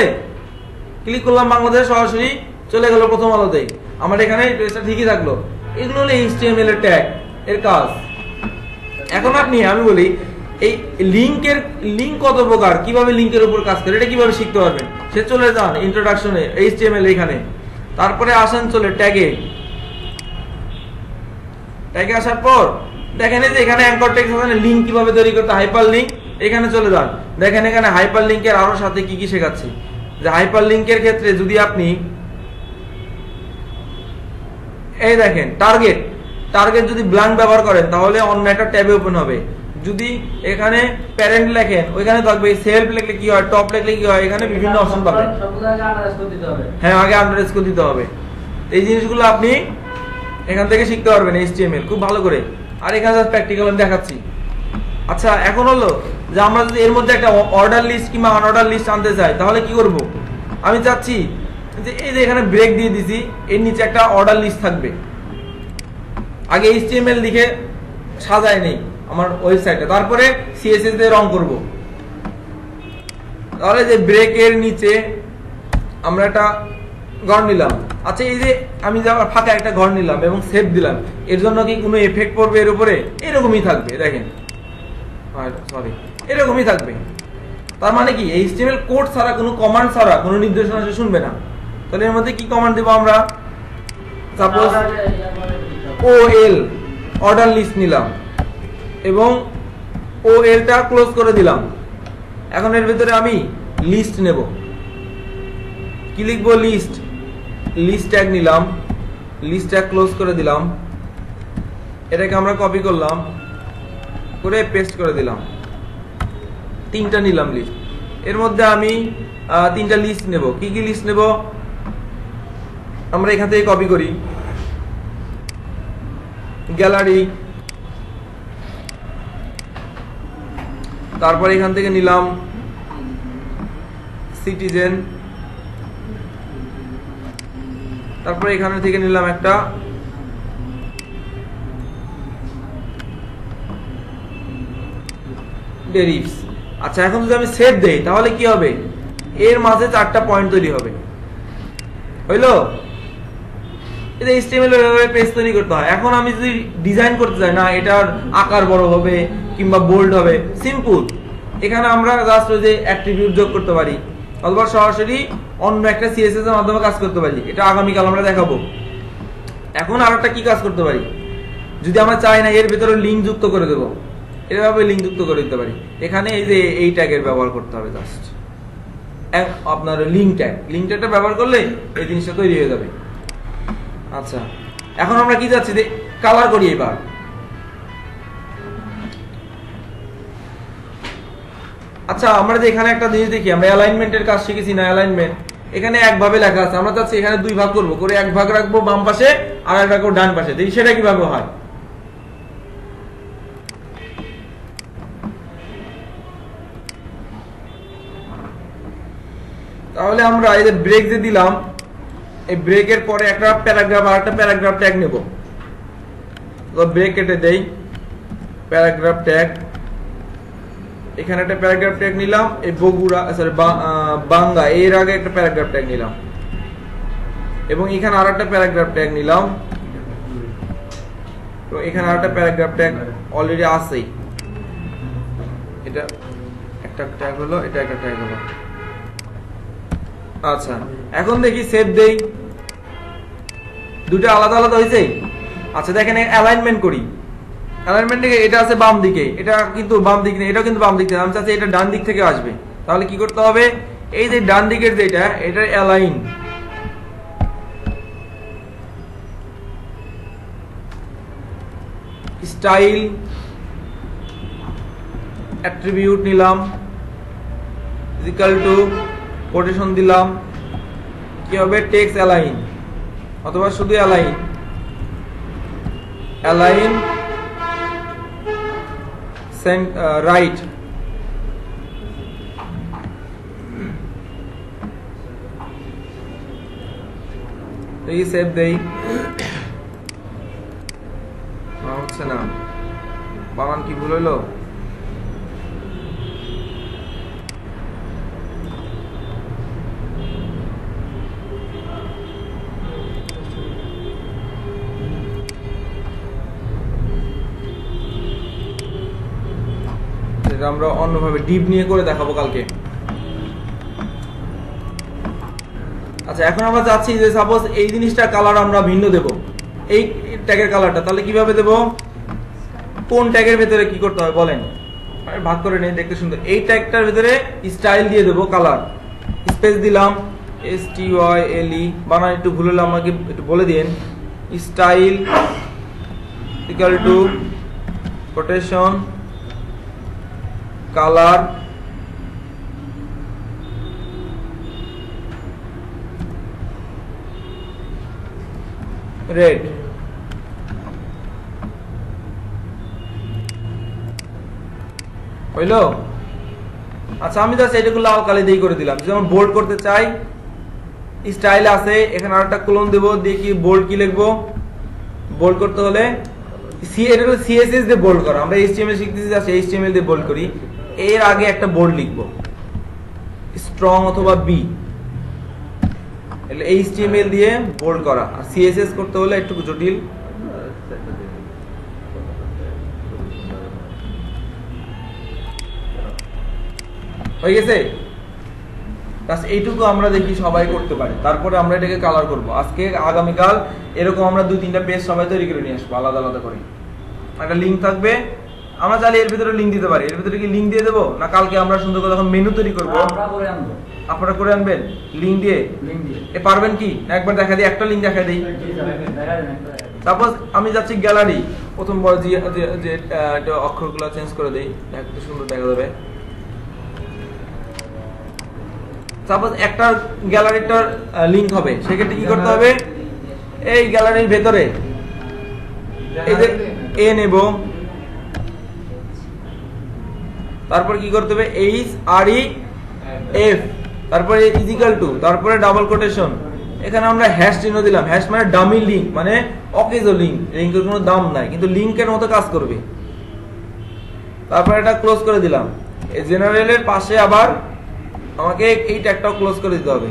ক্লিক করলাম বাংলাদেশ, সরাসরি চলে গেল প্রথম আলোতে, আমার এখানে পেজটা ঠিকই থাকলো। এগুলো হলো HTML এর ট্যাগ, এর কাজ। এখন আমি বলি এই লিংক কত প্রকার, কিভাবে লিংকের উপর কাজ করে, এটা কিভাবে শিখতে পারবেন, সে চলে যান ইন্ট্রোডাকশনে, HTML এখানে, তারপরে আসেন চলে ট্যাগে আসার পর দেখেন যে এখানে অ্যাঙ্কর টেক্সট আছে, লিংক কিভাবে তৈরি করতে, হাইপার লিংক, এখানে চলে যান। দেখেন এখানে হাইপার লিংকের আরো সাথে কি কি শেখাচ্ছি, যে হাইপার লিংকের ক্ষেত্রে যদি আপনি এই দেখেন টার্গেট যদি ব্ল্যাঙ্ক ব্যবহার করেন তাহলে অন্য একটা ট্যাবে ওপেন হবে। যদি এখানে প্যারেন্ট লেখেন ওইখানে থাকবে, সেলফ লিখলে কি হয়, টপ লিখলে কি হয়, এখানে বিভিন্ন অপশন পাবেন। হ্যাঁ আগে আন্ডারস্কোর দিতে হবে। এই জিনিসগুলো আপনি এখান থেকে শিখতে পারবেন HTML খুব ভালো করে। আর এখানে প্র্যাকটিক্যাল আমি দেখাচ্ছি। আচ্ছা এখন হলো যে আমরা যদি এর মধ্যে একটা অর্ডার লিস্ট কিংবা আনঅর্ডার লিস্ট আনতে চাই তাহলে কি করব, আমি চাচ্ছি যে এই যে এখানে ব্রেক দিয়ে দিছি, এর নিচে একটা অর্ডার লিস্ট থাকবে। আগে HTML লিখে সাজায় নেই আমার ওয়েবসাইটে, তারপরে CSS দিয়ে রং করব। তাহলে যে ব্রেকের নিচে আমরা একটা ঘর নিলাম। আচ্ছা এই যে আমি ফাঁকা একটা ঘর নিলাম এবং সেভ দিলাম, এর জন্য কি কোনো এফেক্ট পড়বে এর উপরে? এরকমই থাকবে, দেখেন সরি এরকমই থাকবে। তার মানে কি HTML কোড ছাড়া, কোনো কমান্ড ছাড়া, কোনো নির্দেশনা সে শুনবে না। তাহলে এর মধ্যে কি কমান্ড দেব আমরা, সাপোজ OL অর্ডার লিস্ট নিলাম এবং OL-টা ক্লোজ করে দিলাম। এখন এর ভিতরে আমি লিস্ট নেব, কি লিখবো, লিস্ট ট্যাগ নিলাম, লিস্ট ট্যাগ ক্লোজ করে দিলাম। এটাকে আমরা কপি করলাম, করে পেস্ট করে দিলাম। তিনটা নিলাম লিস্ট, এর মধ্যে আমি তিনটা লিস্ট নেব। কি কি লিস্ট নেব, আমরা এখান থেকে কপি করি, গ্যালারি, তারপর এখান থেকে নিলাম সিটিজেন, তারপরে এখানে থেকে নিলাম একটা ডেরিভস। আচ্ছা, এখন যদি আমি সেভ দেই তাহলে কি হবে, এর মাঝে 4টা পয়েন্ট তৈরি হবে, হইলো? এটা HTML এর পেজ তৈরি করতে হয়। এখন আমি যদি ডিজাইন করতে চাই, না এটার আকার বড় হবে কিংবা বোল্ড হবে, সিম্পল, এখানে আমরা জাস্ট ওই যে অ্যাট্রিবিউট যোগ করতে পারি অথবা সরাসরি অন্য একটা CSS এর মাধ্যমে কাজ করতে পারি। এটা আগামীকাল আমরা দেখাবো। এখন আরেকটা কি কাজ করতে পারি, যদি আমরা চাই না এর ভিতরে লিংক যুক্ত করে দেব, এভাবে লিংক যুক্ত করে দিতে পারি। এখানে এই যে এই ট্যাগের ব্যবহার করতে হবে, জাস্ট আপনার লিংক ট্যাগটা ব্যবহার করলে এই জিনিসটা তৈরি হয়ে যাবে। আচ্ছা, এখন আমরা কি যাচ্ছি যে কালার করি এবার। আচ্ছা, আমরা যে এখানে একটা জিনিস দেখি, আমরা অ্যালাইনমেন্টের কাজ শিখেছি না, অ্যালাইনমেন্ট এখানে একভাবে লেখা আছে, আমরা চাচ্ছি এখানে 2 ভাগ করব, করে 1 ভাগ রাখবো বাম পাশে আর 1 ভাগ ডান পাশে। দেখি সেটা কিভাবে হয়। তাহলে আমরা এই যে ব্রেক যে দিলাম, এই ব্রেকের পরে একটা প্যারাগ্রাফ আর একটা প্যারাগ্রাফ ট্যাগ নেব। তো ব্রেক কেটে দেই, প্যারাগ্রাফ ট্যাগ, এখানে একটা প্যারাগ্রাফ ট্যাগ নিলাম, এই বগুড়া সরি বাংলা এর আগে একটা প্যারাগ্রাফ ট্যাগ নিলাম, এবং এখানে আরেকটা প্যারাগ্রাফ ট্যাগ নিলাম, এবং এখানে আরেকটা প্যারাগ্রাফ ট্যাগ অলরেডি আছেই। এটা একটা ট্যাগ হলো, এটা একটা ট্যাগ হলো। আচ্ছা, এখন দেখি সেভ দেই, দুটো আলাদা আলাদা হয়েছে। আচ্ছা, দেখেন অ্যালাইনমেন্ট করি, অ্যালাইনমেন্ট থেকে এটা আছে বাম দিকে, এটা কিন্তু বাম দিক না, এটাও কিন্তু বাম দিক থেকে, আমি চাচ্ছি এটা ডান দিক থেকে আসবে। তাহলে কি করতে হবে, এই যে ডান দিকের যেটা, এটা অ্যালাইন, স্টাইল অ্যাট্রিবিউট নিলাম, ইকুয়াল টু কোটেশন দিলাম, কি হবে টেক্সট অ্যালাইন অথবা শুধু অ্যালাইন, অ্যালাইন রাইট। এই সেভ দেই, হচ্ছে না, বানান কি ভুল হইলো? আমরা অন্যভাবে ডিপ নিয়ে করে দেখাবো কালকে। আচ্ছা, এখন আমরা যাচ্ছি যে সাপোজ এই জিনিসটা কালার আমরা ভিন্ন দেব, এই ট্যাগের কালারটা, তাহলে কিভাবে দেব, কোন ট্যাগের ভিতরে কি করতে হবে বলেন, ভাগ করে নেই দেখতে সুন্দর। এই ট্যাগটার ভিতরে স্টাইল দিয়ে দেব, কালার স্পেস দিলাম, STYLE, বানান একটু ভুল হলে আমাকে একটু বলে দিন, style equal to quotation colour red. হইলো? আচ্ছা, আমি জাস্ট এটাকে লাল কালি দিয়ে করে দিলাম। যেমন বোল্ড করতে চাই, স্টাইল আছে, এখানে আরেকটা কোলন দেব, দিয়ে কি বোল্ড কি লিখবো, বোল্ড করতে হলে CSS দিয়ে বোল্ড করা, আমরা HTML শিখতেছি, জাস্ট HTML দিয়ে বোল্ড করি। এর আগে একটা বোল্ড লিখবো, স্ট্রং অথবা বি, HTML দিয়ে বোল্ড করা। আর CSS করতে হলে একটু জটিল, হয়ে গেছে। এইটুকু আমরা দেখি সবাই করতে পারে, তারপরে আমরা এটাকে কালার করব। আজকে আগামীকাল এরকম আমরা 2-3টা পেজ সবাই তৈরি করে নিয়ে আসবো, আলাদা আলাদা করে। একটা লিঙ্ক থাকবে, আমরা চাইলে এর ভিতরে লিঙ্ক দিতে পারি। এর ভিতরে কি লিঙ্ক দিয়ে দেবো, না কালকে আমরা সুন্দর করে যখন মেনু তৈরি করবো আপনারা করে আনবেন লিঙ্ক দিয়ে? এ পারবেন কি না একবার দেখা দিই, একটা লিঙ্ক দেখা দিই। সাপোজ আমি যাচ্ছি গ্যালারি, প্রথম বড় যে অক্ষরগুলো চেঞ্জ করে দেই, একটু সুন্দর দেখা যাবে। সাপোজ একটা গ্যালারিটার লিংক হবে, সেক্ষেত্রে কি করতে হবে, এই গ্যালারির ভেতরে এই যে এ নেব, তারপর কি করতে হবে HREF, তারপরে ইজিক্যাল টু, তারপরে ডাবল কোটেশন এখানে আমরা হ্যাশ চিহ্ন দিলাম। হ্যাশ মানে ডামি লিংক, মানে অকেজ লিংক, লিংকের কোনো দাম নাই কিন্তু লিংকের মতো কাজ করবে। তারপর এটা ক্লোজ করে দিলাম। এই জেনারেলের পাশে আবার আমাকে এই ট্যাগটাও ক্লোজ করে দিতে হবে।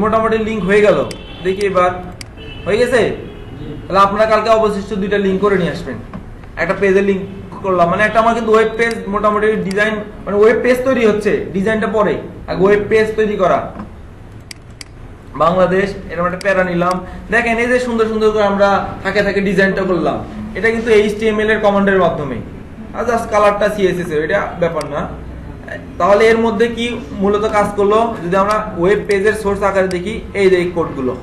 মোটামুটি লিংক হয়ে গেল, দেখি এবার হয়ে গেছে। তাহলে আপনারা কালকে অবশিষ্ট দুইটা লিংক করে নিয়ে আসবেন। একটা পেজে লিংক করলাম, মানে একটা আমার কিন্তু ওয়েব পেজ মোটামুটি ডিজাইন, মানে ওয়েব পেজ তৈরি হচ্ছে, ডিজাইনটা পরে আগে ওয়েব পেজ তৈরি করা। বাংলাদেশ এরকম একটা প্যারা নিলাম, দেখেন এই যে সুন্দর সুন্দর করে আমরা থাকে ডিজাইনটা করলাম, এটা কিন্তু HTML এর কমান্ডের মাধ্যমে, আর জাস্ট কালারটা CSS এর, এটা ব্যাপার না। তাহলে এর মধ্যে কি মূলত কাজ করলো, যদি আমরা ওয়েব পেজের সোর্স আকারে দেখি, এই যে কোডগুলো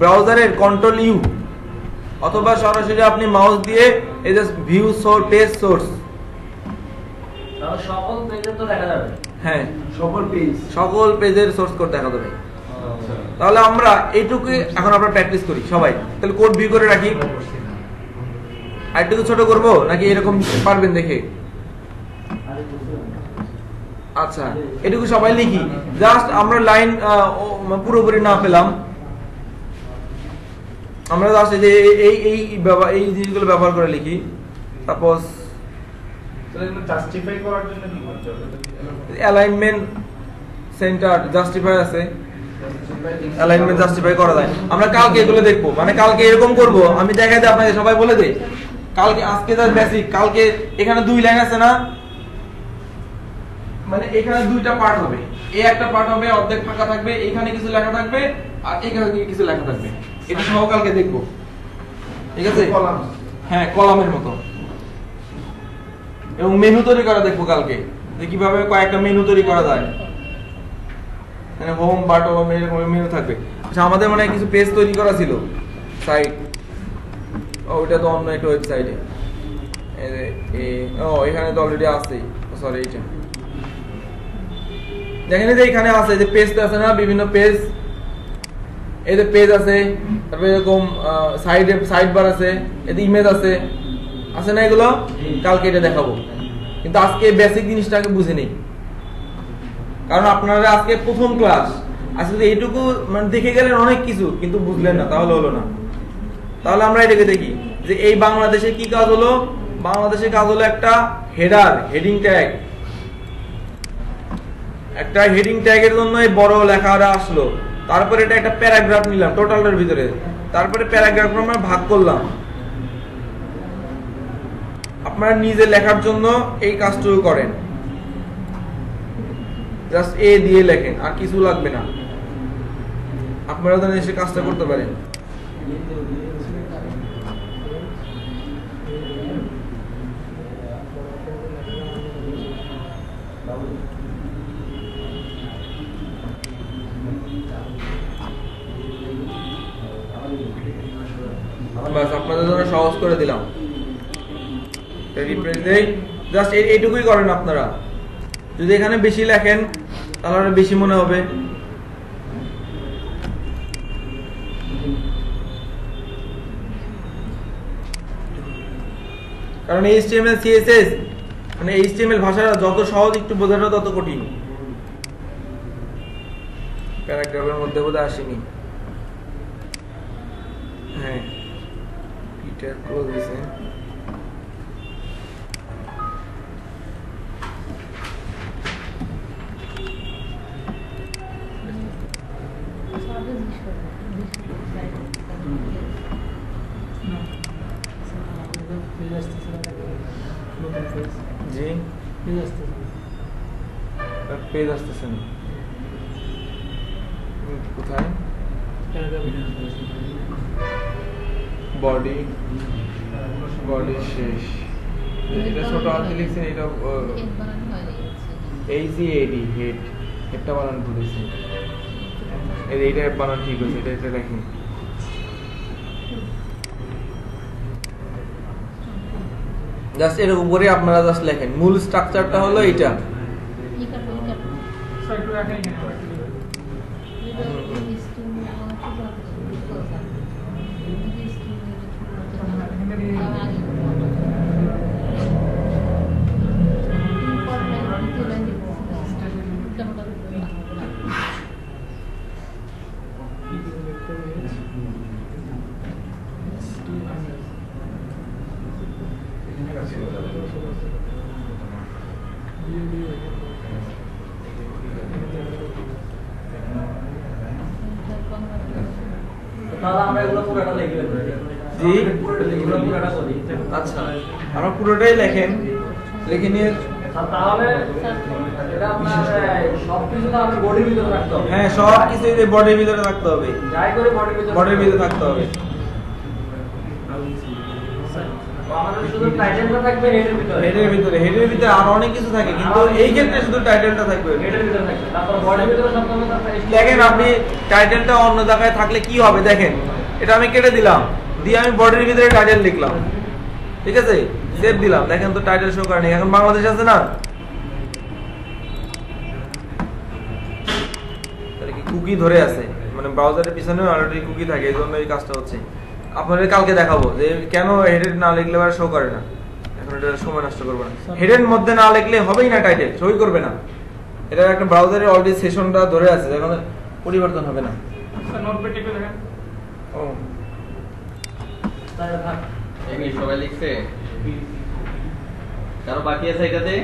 ব্রাউজারের কন্ট্রোল ইউ অথবা সরাসরি আপনি মাউস দিয়ে এই যে ভিউ সোর্স পেজ সোর্স, সকল পেজে তো দেখা যাবে। হ্যাঁ সকল পেজের সোর্স কোড দেখা যাবে। তাহলে আমরা এইটুকু এখন আমরা প্র্যাকটিস করি সবাই। তাহলে কোড ভিউ করে রাখি, আরেকটু ছোট করব নাকি এরকম পারবেন দেখে? আচ্ছা এটুকু সবাই লিখি, জাস্ট আমরা লাইন পুরোপুরি না পেলাম, আমরা জাস্ট এই জিনিসগুলো ব্যবহার করে লিখি। সাপোজ জাস্টিফাই করার জন্য কি করতে হবে? অ্যালাইনমেন্ট সেন্টার জাস্টিফাই আছে, অ্যালাইনমেন্ট জাস্টিফাই করা যায়। আমরা কালকে এগুলো দেখবো, মানে কালকে এরকম করব, আমি দেখাই দিই আপনাদের, সবাই বলে দেই কালকে, আজকে তার বেসিক, কালকে এখানে 2 লাইন আছে না, মানে এখানে 2টা পার্ট হবে, এই একটা পার্ট হবে অর্ধেক ফাঁকা থাকবে, এখানে কিছু লেখা থাকবে আর এখানে কিছু লেখা থাকবে, এটা সহ কালকে দেখবো, ঠিক আছে? হ্যাঁ কলামের মতো, এবং মেনু তৈরি করা দেখবো কালকে, যে কিভাবে কয়েকটা মেনু তৈরি করা যায়, মানে হোম বাটন এরকম মেনু থাকবে। আচ্ছা আমাদের মানে কিছু পেজ তৈরি করা ছিল, সাইট, ওইটা তো অন্য একটা ওয়েবসাইটে, এখানে তো অলরেডি আছে, সরি এইটা দেখেন, যে এখানে আছে যে পেজটা আছে না, বিভিন্ন পেজ, এই যে পেজ আছে, তারপরে এরকম সাইড বার আছে, এতে ইমেজ আছে না, এগুলো কালকে এটা দেখাবো। কিন্তু আজকে বেসিক জিনিসটাকে বুঝে নেই, কারণ আপনারা আজকে প্রথম ক্লাস, আসলে এইটুকু মানে দেখে গেলেন অনেক কিছু কিন্তু বুঝলেন না, তাহলে হলো না। তাহলে আমরা এটাকে দেখি যে এই বাংলাদেশে কি কাজ হলো। বাংলাদেশে কাজ হলো একটা হেডার, হেডিং ট্যাগ, একটা হেডিং ট্যাগের জন্য এই বড় লেখাটা আসলো, তারপরে এটা একটা প্যারাগ্রাফ নিলাম টোটালটার ভিতরে, তারপরে প্যারাগ্রাফ আমরা ভাগ করলাম। আপনারা নিজে লেখার জন্য এই কাজটুকু করেন, জাস্ট এ দিয়ে লেখেন, আর কিছু লাগবে না, আপনারা যেন এসে কাজটা করতে পারেন। বাস আপনাদের জন্য সহজ করে দিলাম, রিপ্রেস দেই, জাস্ট এইটুকুই করেন আপনারা। যদি এখানে বেশি লেখেন তাহলে আরো বেশি মনে হবে। কারণ HTML CSS মানে HTML ভাষাটা যত সহজ একটু বোঝাটা তত কঠিন। প্যারাগ্রাফের মধ্যে বোধহয় আসেনি, হ্যাঁ পিটার ক্লোজ দিছে। জি পেজ আসতেছে না, কোথায়? বডি শেষ, এটা ছোট হাতে লিখছেন, এটা HEAD হেড, হেডটা বানান ভুলেছি, এইটা বানান ঠিক আছে, এটা লেখেন। জাস্ট এরকম করে আপনারা জাস্ট লেখেন, মূল স্ট্রাকচারটা হলো এটা। তাহলে আমরা এগুলো পুরোটা লিখে দেব। জি এগুলো পুরোটা করি। আচ্ছা আমরা পুরোটাই লেখেন, লিখে নিয়ে তাহলে এটা আপনার সবকিছু তো আমি বডির ভিতরে রাখতে হবে। হ্যাঁ সব কিছু এই বডির ভিতরে থাকতে হবে, যাই করে বডির ভিতরে থাকতে হবে। আমাদের শুধু টাইটেলটা থাকবে হেডের ভিতরে। হেডের ভিতরে আর অনেক কিছু থাকে, কিন্তু এই ক্ষেত্রে শুধু টাইটেলটা থাকবে হেডের ভিতরে থাকবে। তারপর বডির ভিতরে সব থাকবে, তারপর দেখেন আপনি টাইটেলটা অন্য জায়গায় থাকলে কি হবে দেখেন, এটা আমি কেটে দিলাম, দিয়ে আমি বডির ভিতরে টাইটেল লিখলাম, ঠিক আছে, সেভ দিলাম, দেখেন তো টাইটেল শো করেনি। এখন বাংলাদেশ আছে না, তাহলে কি কুকি ধরে আছে, মানে ব্রাউজারের পিছনে অলরেডি কুকি থাকে, এই জন্য এই কাজটা হচ্ছে। আপনাদের কালকে দেখাবো যে কেন হেডের না লিখলে আর শো করে না। এখন এটা সময় নষ্ট করবো না, হেডের মধ্যে না লিখলে হবেই না, টাইটেল সই করবে না। এটা একটা ব্রাউজারে অলরেডি সেশনটা ধরে আছে, এখন পরিবর্তন হবে না। স্যার নোটপ্যাড টিপে দেখেন। ও তাহলে থাক। এই সবাই লিখছে, কারো বাকি আছে এটাতে?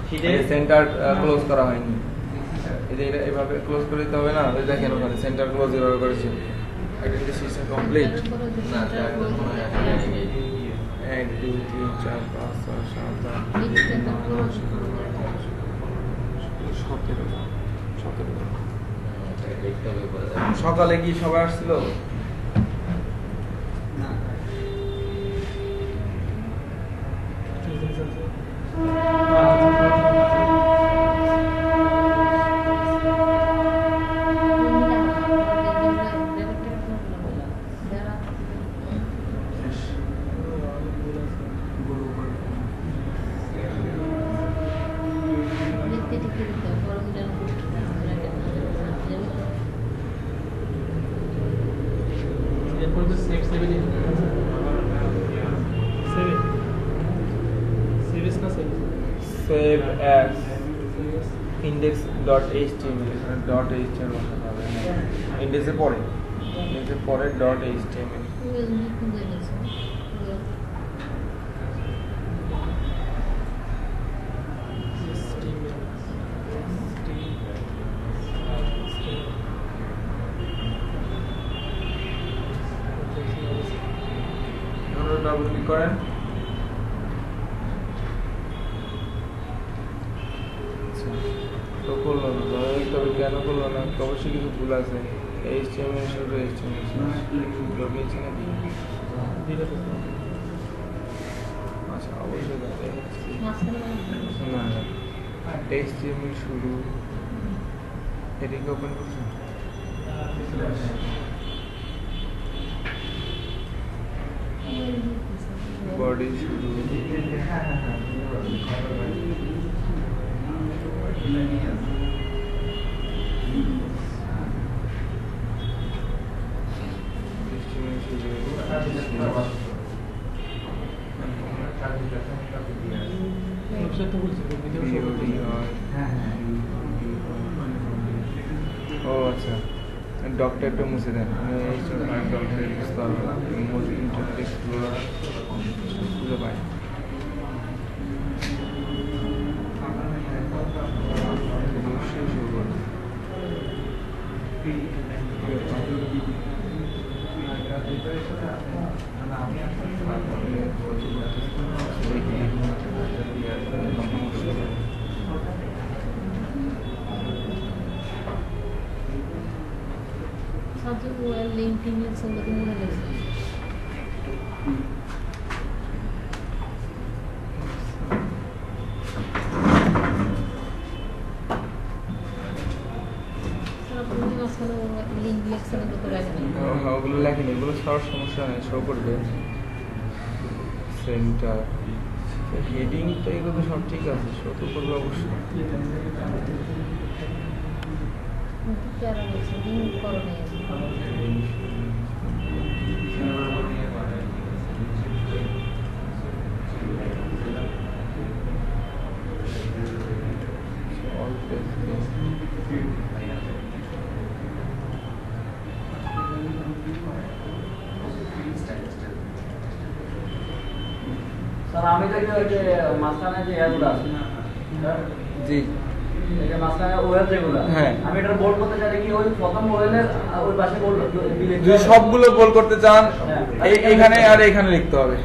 শীটে সেন্টার ক্লোজ করা হয়নি, এটা এভাবে ক্লোজ করে দিতে হবে না। দেখেন ওখানে সেন্টার ক্লোজ এভাবে করেছে। Identity system complete. না তার মনে হয় আসলে এই 1 2 3 4 5 6 7 8 দেখতে হবে পরে। সকালে কি সবাই আসছিল? Save as index.html, এখানে .html বসাতে হবে, ইন্ডেক্সের পরে .html। ডাবল ক্লিক করেন, তো করলো না, তবে কেন করলো না, অবশ্যই কিছু ভুল আছে। HTML শুরু HTML লোড নিচ্ছে নাকি? আচ্ছা অবশ্যই না না HTML শুরু, এটাকে ওপেন করছেন, বডি শুরু, ও আচ্ছা ডক্টরটা মুছে দেন, ইন্টারনেট এক্সপ্লোরার খুঁজে পাই। অবশ্যই শুরু করুন। LinkedIn sobre una de ওগুলো লেখেনি, এগুলো সবার সমস্যা নেই, শো করবে সেন্টার হেডিং, তো এগুলো সব ঠিক আছে, শো তো করবে অবশ্যই। স্যার আমি দেখি ওই যে মাঝখানে যে এগুলো আছে জি এই যে মাঝখানে ওয়েল যেগুলো হ্যাঁ। আমি এটা বোল্ড করতে চাই কি ওই প্রথম ওয়েলের ওই পাশে বোল্ড যদি সবগুলো গোল করতে চান হ্যাঁ। এইখানে আর এখানে লিখতে হবে।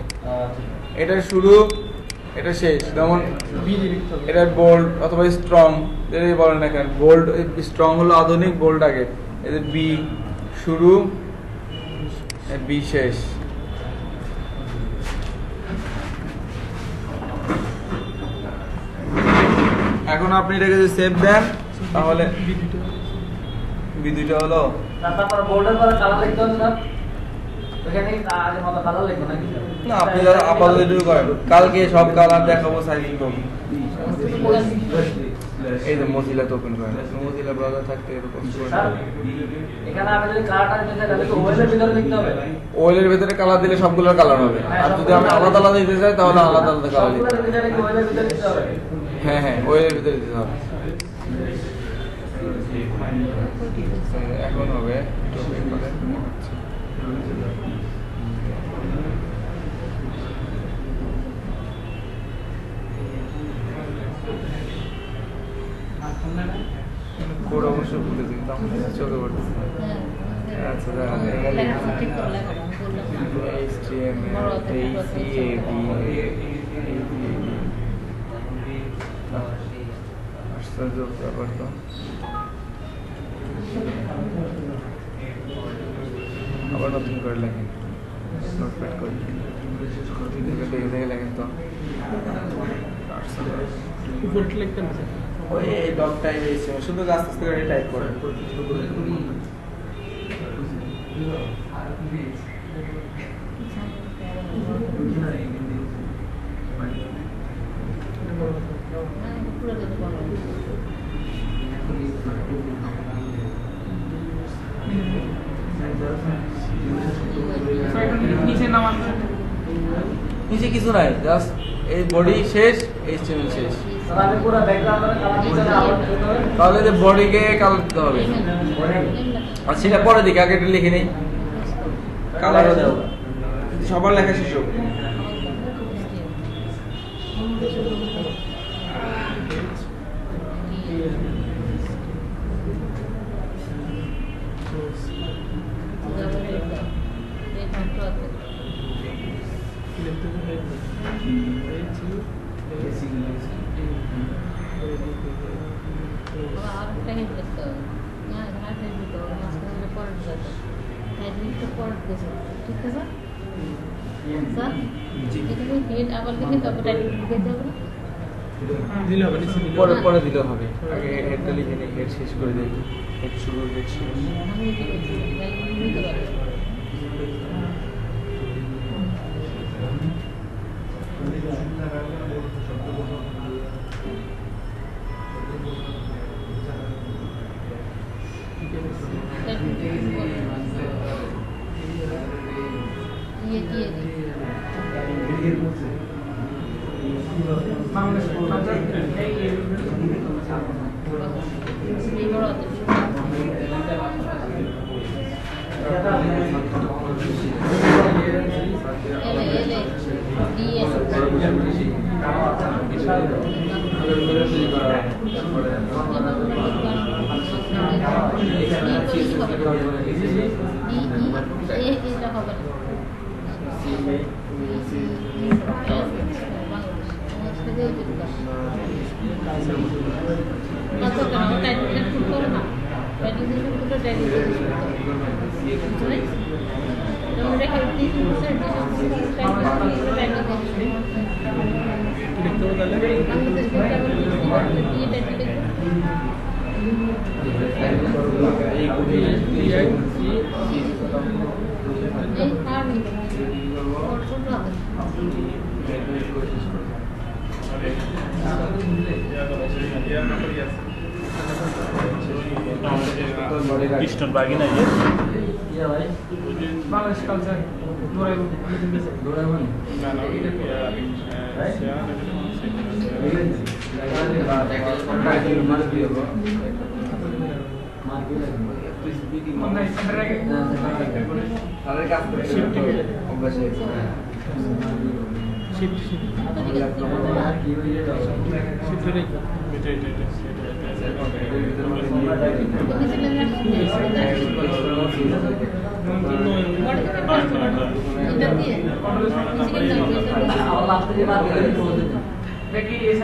এটা শুরু, এটা শেষ। যেমন এটা বোল্ড অথবা স্ট্রং, যেটাই বলেন না কেন। বোল্ড স্ট্রং হলো আধুনিক, বোল্ড আগে। এদের বি শুরু, বি শেষ। এখন আপনি এটাকে যদি সেভ দেন তাহলে বিদ্যুৎটা হলো তারপর বোল্ডের পরে কালার লিখতে হবে স্যার এখানে আগের মতো কালার লিখবো নাকি না। আপনি যারা আপাতত এটুকু করেন, কালকে সব কালার দেখাবো সাইজিং করবো। এই যে মজিলা তো ওপেন করেন, মজিলা ব্রাউজার থাকতে এরকম স্যার এখানে আমি যদি কালারটা দিতে চাই তাহলে কি ওয়েলের ভিতরে লিখতে হবে? ওয়েলের ভিতরে কালার দিলে সবগুলোর কালার হবে। আর যদি আমি আলাদা আলাদা দিতে চাই তাহলে আলাদা আলাদা কালার সবগুলো দিতে দিতে চাইলে কি ওয়েলের ভিতরে লিখতে হবে? হ্যাঁ হ্যাঁ, ওয়েলের ভিতরে দিতে হবে। এখন হবে কোড অবশ্য ভুলে দিই, তখন চোখে পড়তেছে। আচ্ছা ঠিক করে লেখা আমি বললাম আশ্চর্য ব্যাপার তো। আবার নতুন করে লেখেন, নোটপ্যাড করে লেখেন তো। ওই ডট টাইপ এসে শুধু আস্তে আস্তে করে টাইপ করেন। পুরো দিতে পারবো নিচে কিছু নাই, জাস্ট এই বডি শেষ, এইচটিএমএল শেষ। স্যার আমি পুরো ব্যাকগ্রাউন্ডের কালার দিতে চাই আবার দিতে হবে তাহলে যে বডিকে কালার দিতে হবে। আর সেটা পরে দিকে, আগে এটা লিখে নেই। কালারও দাও, সবার লেখা শেষ হোক। পরে পরে দিলেও হবে, আগে হেডটা লিখে নেই। হেড শেষ করে দেই, হেড শুরু, হেড শেষ। Eastern bagi na ye. iya ভাই বাংলাদেশ কালচার দোরাইবো দোরাইবো না Na ida pia siya আমার লাস্টে যে বার করে দিতে দেখি এই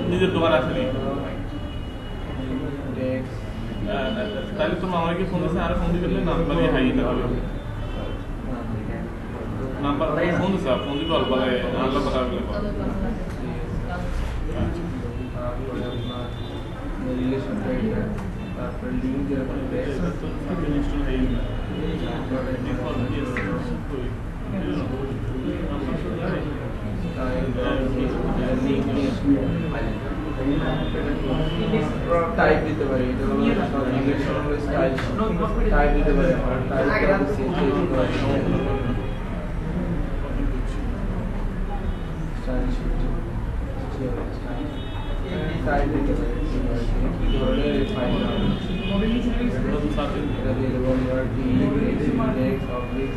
নিজের দোকান আছে তাহলে তোমার আমাকে ফোন দিচ্ছে আর ফোন দিলে নাম্বার হাই দিতে হবে নাম্বার ফোন দিচ্ছে ফোন দিতে অল্প আল্লাহ কথা বলে টাইপ দিতে পারি এটা হলো সব ইংলিশ হলো স্টাইল টাইপ দিতে পারি আর টাইপ করে সেভ দিতে পারি স্টাইল শিট টাইপ দিতে পারি কি ধরনের ফাইল এটা দিয়ে দেবো আমরা DX অবলিক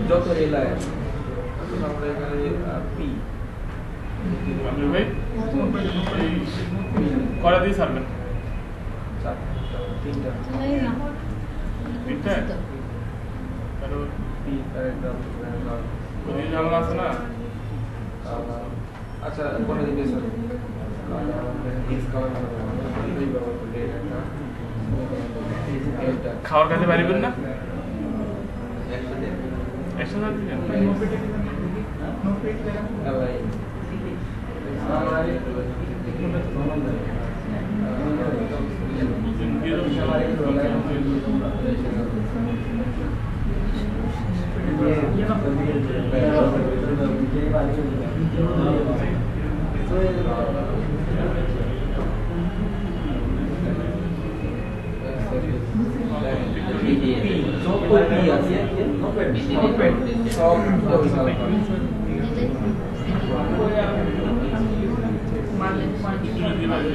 যত রেলায় আমরা এখানে পি করা দিয়ে ছাড়বেন তিনটা পি ঝামেলা আছে না আচ্ছা কোনে দিবে স্যার খাওয়ার কাছে পারিবেন না একসাথে দিবেন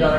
যারা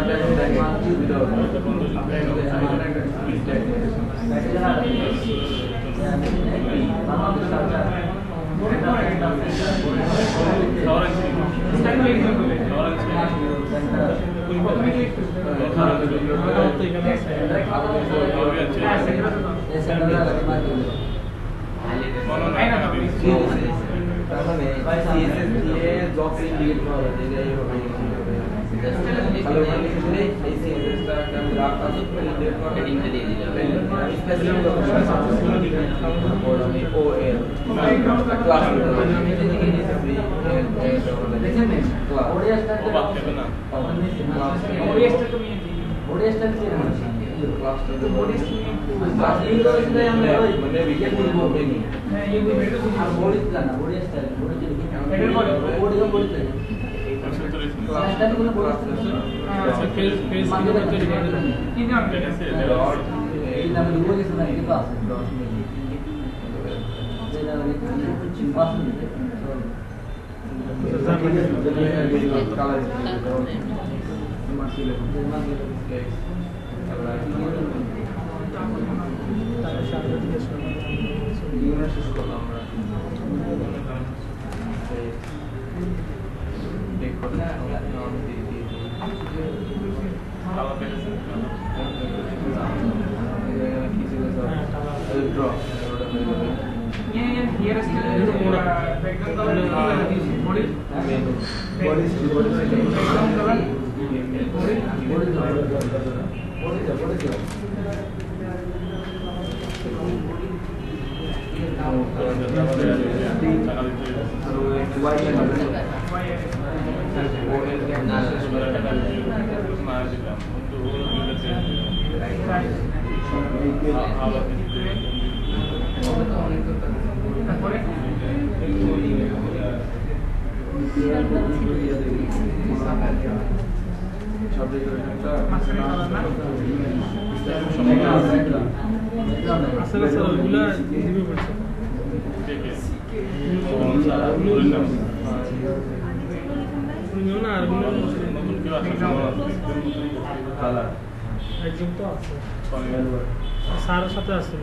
সারার সাথে আসছিল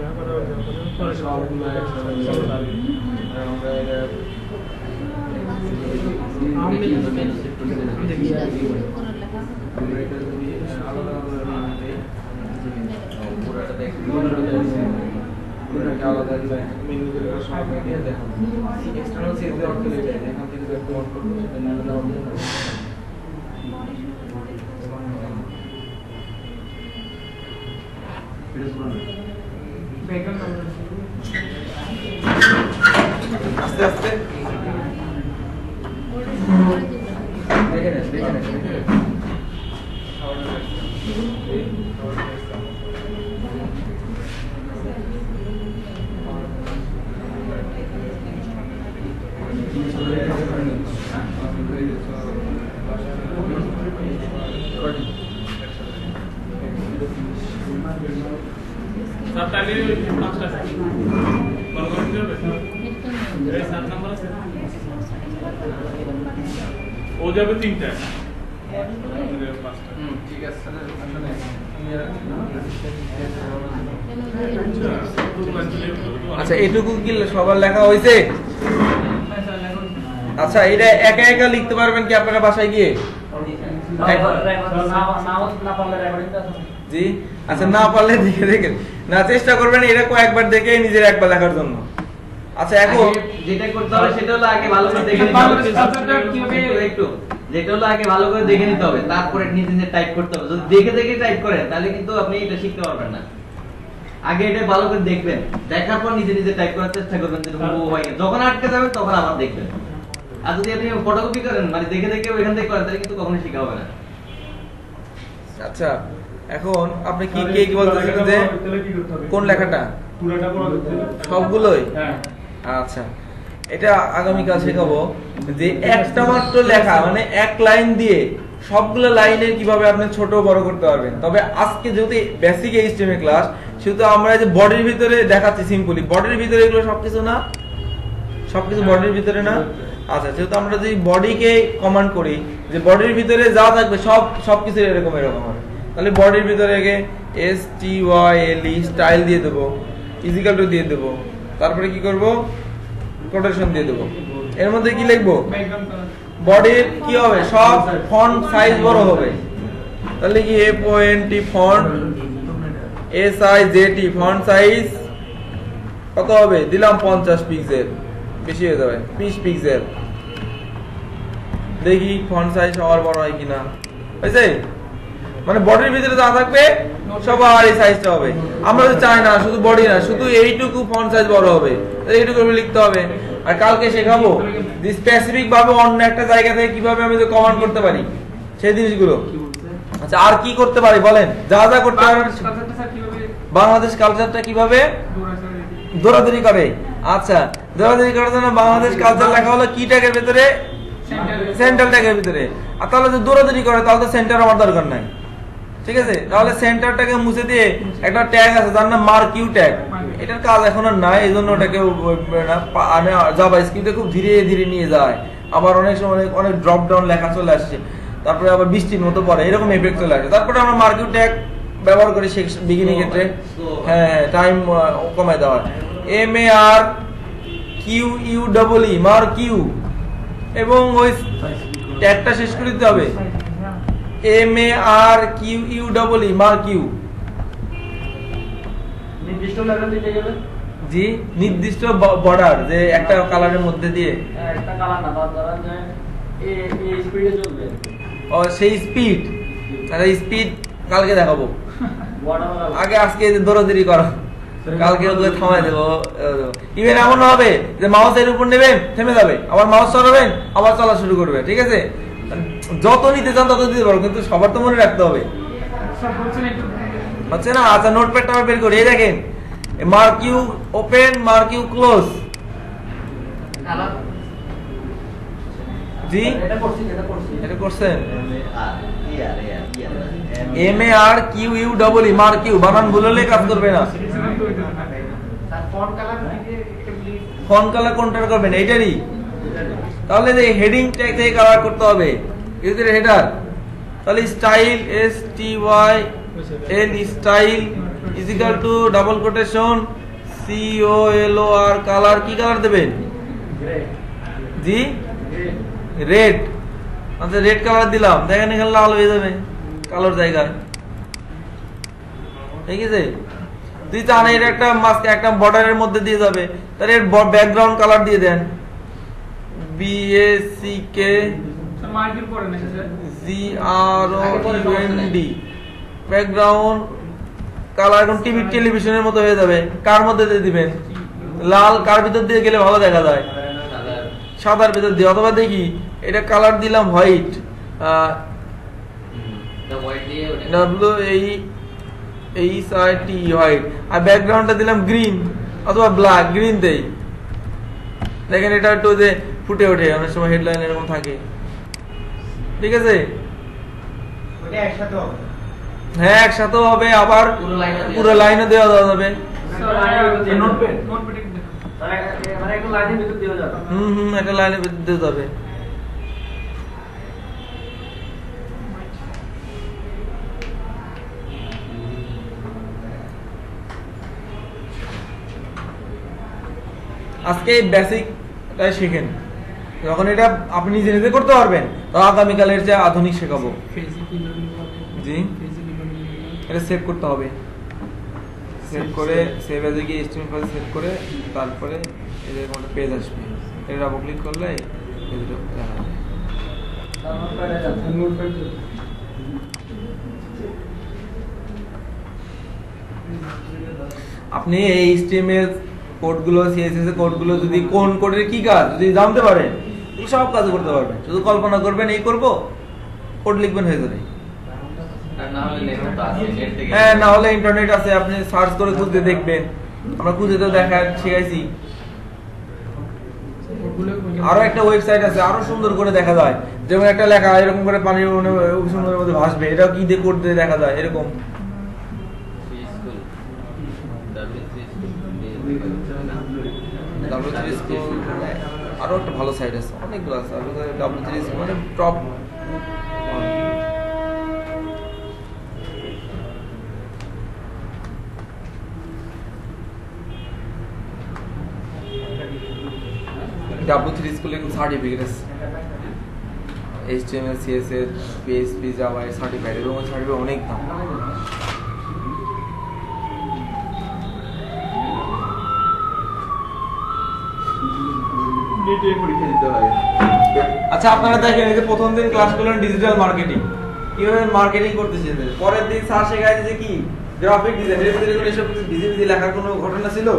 আস্তে আস্তে ও যাবে 3টা ঠিক আছে আচ্ছা এটুকু কি সবার লেখা হয়েছে? আচ্ছা এটা একা একা লিখতে পারবেন কি আপনারা বাসায় গিয়ে? জি আচ্ছা না পারলে দেখে দেখে না চেষ্টা করবেন এটা কয়েকবার দেখে নিজের একবার লেখার জন্য। আচ্ছা এখন যেটা করতে হবে সেটা হলো আগে ভালো করে দেখে নিতে হবে একটু যেটা হলো আগে ভালো করে দেখে নিতে হবে তারপরে নিজে নিজে টাইপ করতে হবে। যদি দেখে দেখে টাইপ করেন তাহলে কিন্তু আপনি এটা শিখতে পারবেন না। আগে এটা ভালো করে দেখবেন, দেখার পর নিজে নিজে টাইপ করার চেষ্টা করবেন যে হুবহু হয়। যখন আটকে যাবে তখন আবার দেখবেন। আর যদি আপনি ফটোকপি করেন মানে দেখে দেখে ওইখান থেকে করেন তাহলে কিন্তু কখনোই শেখা হবে না। আচ্ছা এখন আপনি কি কি বলতেছেন যে কোন লেখাটা সবগুলোই? আচ্ছা এটা আগামীকাল শেখাবো যে একটা মাত্র লেখা মানে এক লাইন দিয়ে সবগুলো লাইনের কিভাবে আপনি ছোট বড় করতে পারবেন। তবে আজকে যেহেতু বেসিক এইচটিএমএল ক্লাস সেহেতু আমরা যে বডির ভিতরে দেখাচ্ছি সিম্পলি, বডির ভিতরে এগুলো সবকিছু না, সবকিছু বডির ভিতরে না। আচ্ছা যেহেতু আমরা যদি বডিকে কমান্ড করি যে বডির ভিতরে যা থাকবে সবকিছু এরকম হবে, তাহলে বডির ভিতরে STYLE স্টাইল দিয়ে দেবো, ইজিক্যাল টু দিয়ে দেবো, তারপরে কি করব, কোটেশন দিয়ে দেব। এর মধ্যে কি লিখবো, বডির কি হবে, সব ফন্ট সাইজ বড় হবে। তাহলে কি FONT font SIZT font size কত হবে, দিলাম 50 পিক্সেল, বেশি হয়ে যাবে 20 পিক্সেল। দেখি ফন্ট সাইজ সবার বড় হয় কিনা, বুঝছে? মানে বডির ভিতরে যা থাকবে সবার এই সাইজটা হবে। আমরা তো চাই না শুধু বডি না, শুধু এইটুকু ফন্ট সাইজ বড় হবে, এইটুকু লিখতে হবে। আর কালকে শেখাবো যে স্পেসিফিক ভাবে অন্য একটা জায়গা থেকে কিভাবে আমি যে কমান্ড করতে পারি সেই জিনিসগুলো। আচ্ছা আর কি করতে পারি বলেন, যা যা করতে পারবেন। বাংলাদেশ কালচারটা কিভাবে দৌড়াদৌড়ি করে। আচ্ছা দৌড়াদৌড়ি করার জন্য বাংলাদেশ কালচার লেখা হলো কি ট্যাগের ভিতরে, সেন্ট্রাল ট্যাগের ভিতরে। আর তাহলে যদি দৌড়াদৌড়ি করে তাহলে তো সেন্টার আমার দরকার নাই, ঠিক আছে? তাহলে সেন্টারটাকে মুছে দিয়ে একটা ট্যাগ আছে যার নাম মার্ক ইউ ট্যাগ, এটার কাজ এখন আর নাই, এই জন্য ওটাকে জাভাস্ক্রিপ্টে খুব ধীরে ধীরে নিয়ে যায়। আবার অনেক সময় অনেক ড্রপ ডাউন লেখা চলে আসছে, তারপরে আবার বৃষ্টির মতো পড়ে, এরকম এফেক্ট চলে আসে। তারপরে আমরা মার্ক ইউ ট্যাগ ব্যবহার করি বিগিনিং ক্ষেত্রে, হ্যাঁ টাইম কমায় দেওয়া। MARQUE মার্ক ইউ, এবং ওই ট্যাগটা শেষ করে দিতে হবে MARQUE মার্ক ইউ। নির্দিষ্ট লেভেল দিতে গেলে জি নির্দিষ্ট বর্ডার, যে একটা কালারের মধ্যে দিয়ে একটা কালার না, ধরেন যে এই স্পিডে চলবে, ও সেই স্পিড, আরে স্পিড কালকে দেখাবো, আগে আজকে দৌড়াদৌড়ি করো, কালকে ওগুলো থামাই দেবো। ইভেন এমন হবে যে মাউস এর উপর নেবেন থেমে যাবে, আবার মাউস সরাবেন আবার চলা শুরু করবে, ঠিক আছে? যত নিতে চান তত দিতে পারো, কিন্তু সবার তো মনে রাখতে হবে, হচ্ছে না? আচ্ছা নোটপ্যাডটা বের করি, এই দেখেন marquee open, marquee close. জি এটা করছেন MARQUE মার্ক ইউ, বানান ভুল হলে কাজ করবে না। ফন্ট কালার কোনটা করবেন, এইটারই। তাহলে যে হেডিং ট্যাগ থেকে কালার করতে হবে, এর হেডার, তাহলে style STYL style is equal to double quotation COLOR colour, কি কালার দেবেন? জি রেড। আচ্ছা রেড কালার দিলাম, দেখেন এখানে লাল হয়ে যাবে কালোর জায়গায়, ঠিক আছে? তুই চান এর একটা মাস্ক একটা বর্ডারের মধ্যে দিয়ে যাবে, তাহলে এর ব্যাকগ্রাউন্ড কালার দিয়ে দেন BACK GROUND ব্যাকগ্রাউন্ড কালার। এখন টিভি টেলিভিশনের মতো হয়ে যাবে, কার মধ্যে দিয়ে দিবেন? লাল, কার ভিতর দিয়ে গেলে ভালো দেখা যায়? সাদার ভিতর দিয়ে। অথবা দেখি এটা কালার দিলাম হোয়াইট, WAIT হোয়াইট, আর ব্যাকগ্রাউন্ডটা দিলাম গ্রিন অথবা ব্ল্যাক, গ্রিন দেই, দেখেন এটা একটু যে ফুটে ওঠে, অনেক সময় হেডলাইন এরকম থাকে, ঠিক আছে? হ্যাঁ একসাথেও হবে, আবার পুরো লাইনে দেওয়া যাবে। একটা লাইনের ভিতর দিয়ে যাবে। একটা লাইনের ভিতর দিয়ে যাবে। আজকে এই বেসিকটাই শিখেন, যখন এটা আপনি নিজে নিজে করতে পারবেন তখন আগামীকালের যে আধুনিক শেখাবো। জি এটা সেভ করতে হবে, সেভ করে সেভ এজে গিয়ে HTML ফাইল সেভ করে তারপরে এরকম একটা পেজ আসবে, এটা ডাবল ক্লিক করলে পেজটা দেখা যাবে। আপনি এই HTML কোডগুলো CSS এর কোডগুলো যদি কোন কোডের কি কাজ যদি জানতে পারেন, এই সব কাজ করতে পারবেন। শুধু কল্পনা করবেন এই করব, কোড লিখবেন হয়ে যাবে। হ্যাঁ না হলে ইন্টারনেট আছে, আপনি সার্চ করে খুঁজতে দেখবেন, আমরা খুঁজে তো দেখা শিখাইছি। আরো একটা ওয়েবসাইট আছে, আরো সুন্দর করে দেখা যায়, যেমন একটা লেখা এরকম করে পানির সমুদ্রের মধ্যে ভাসবে, এটাও কি দিয়ে কোড দিয়ে দেখা যায় এরকম। আরো একটা ভালো সাইট আছে, অনেকগুলো আছে, W3 মানে টপ। স্কুলে সার্টিফিকেট আছে HTML CSS PHP Java এর সার্টিফিকেট এবং সার্টিফিকেট অনেক দাম নেটে পরীক্ষা দিতে হয়। আচ্ছা আপনারা দেখেন এই যে প্রথম দিন ক্লাস করলেন ডিজিটাল মার্কেটিং কিভাবে মার্কেটিং করতেছে পরের দিন স্যার শেখায় দিয়েছে কি গ্রাফিক ডিজাইন এর এসব বিজি লেখার কোনো ঘটনা ছিল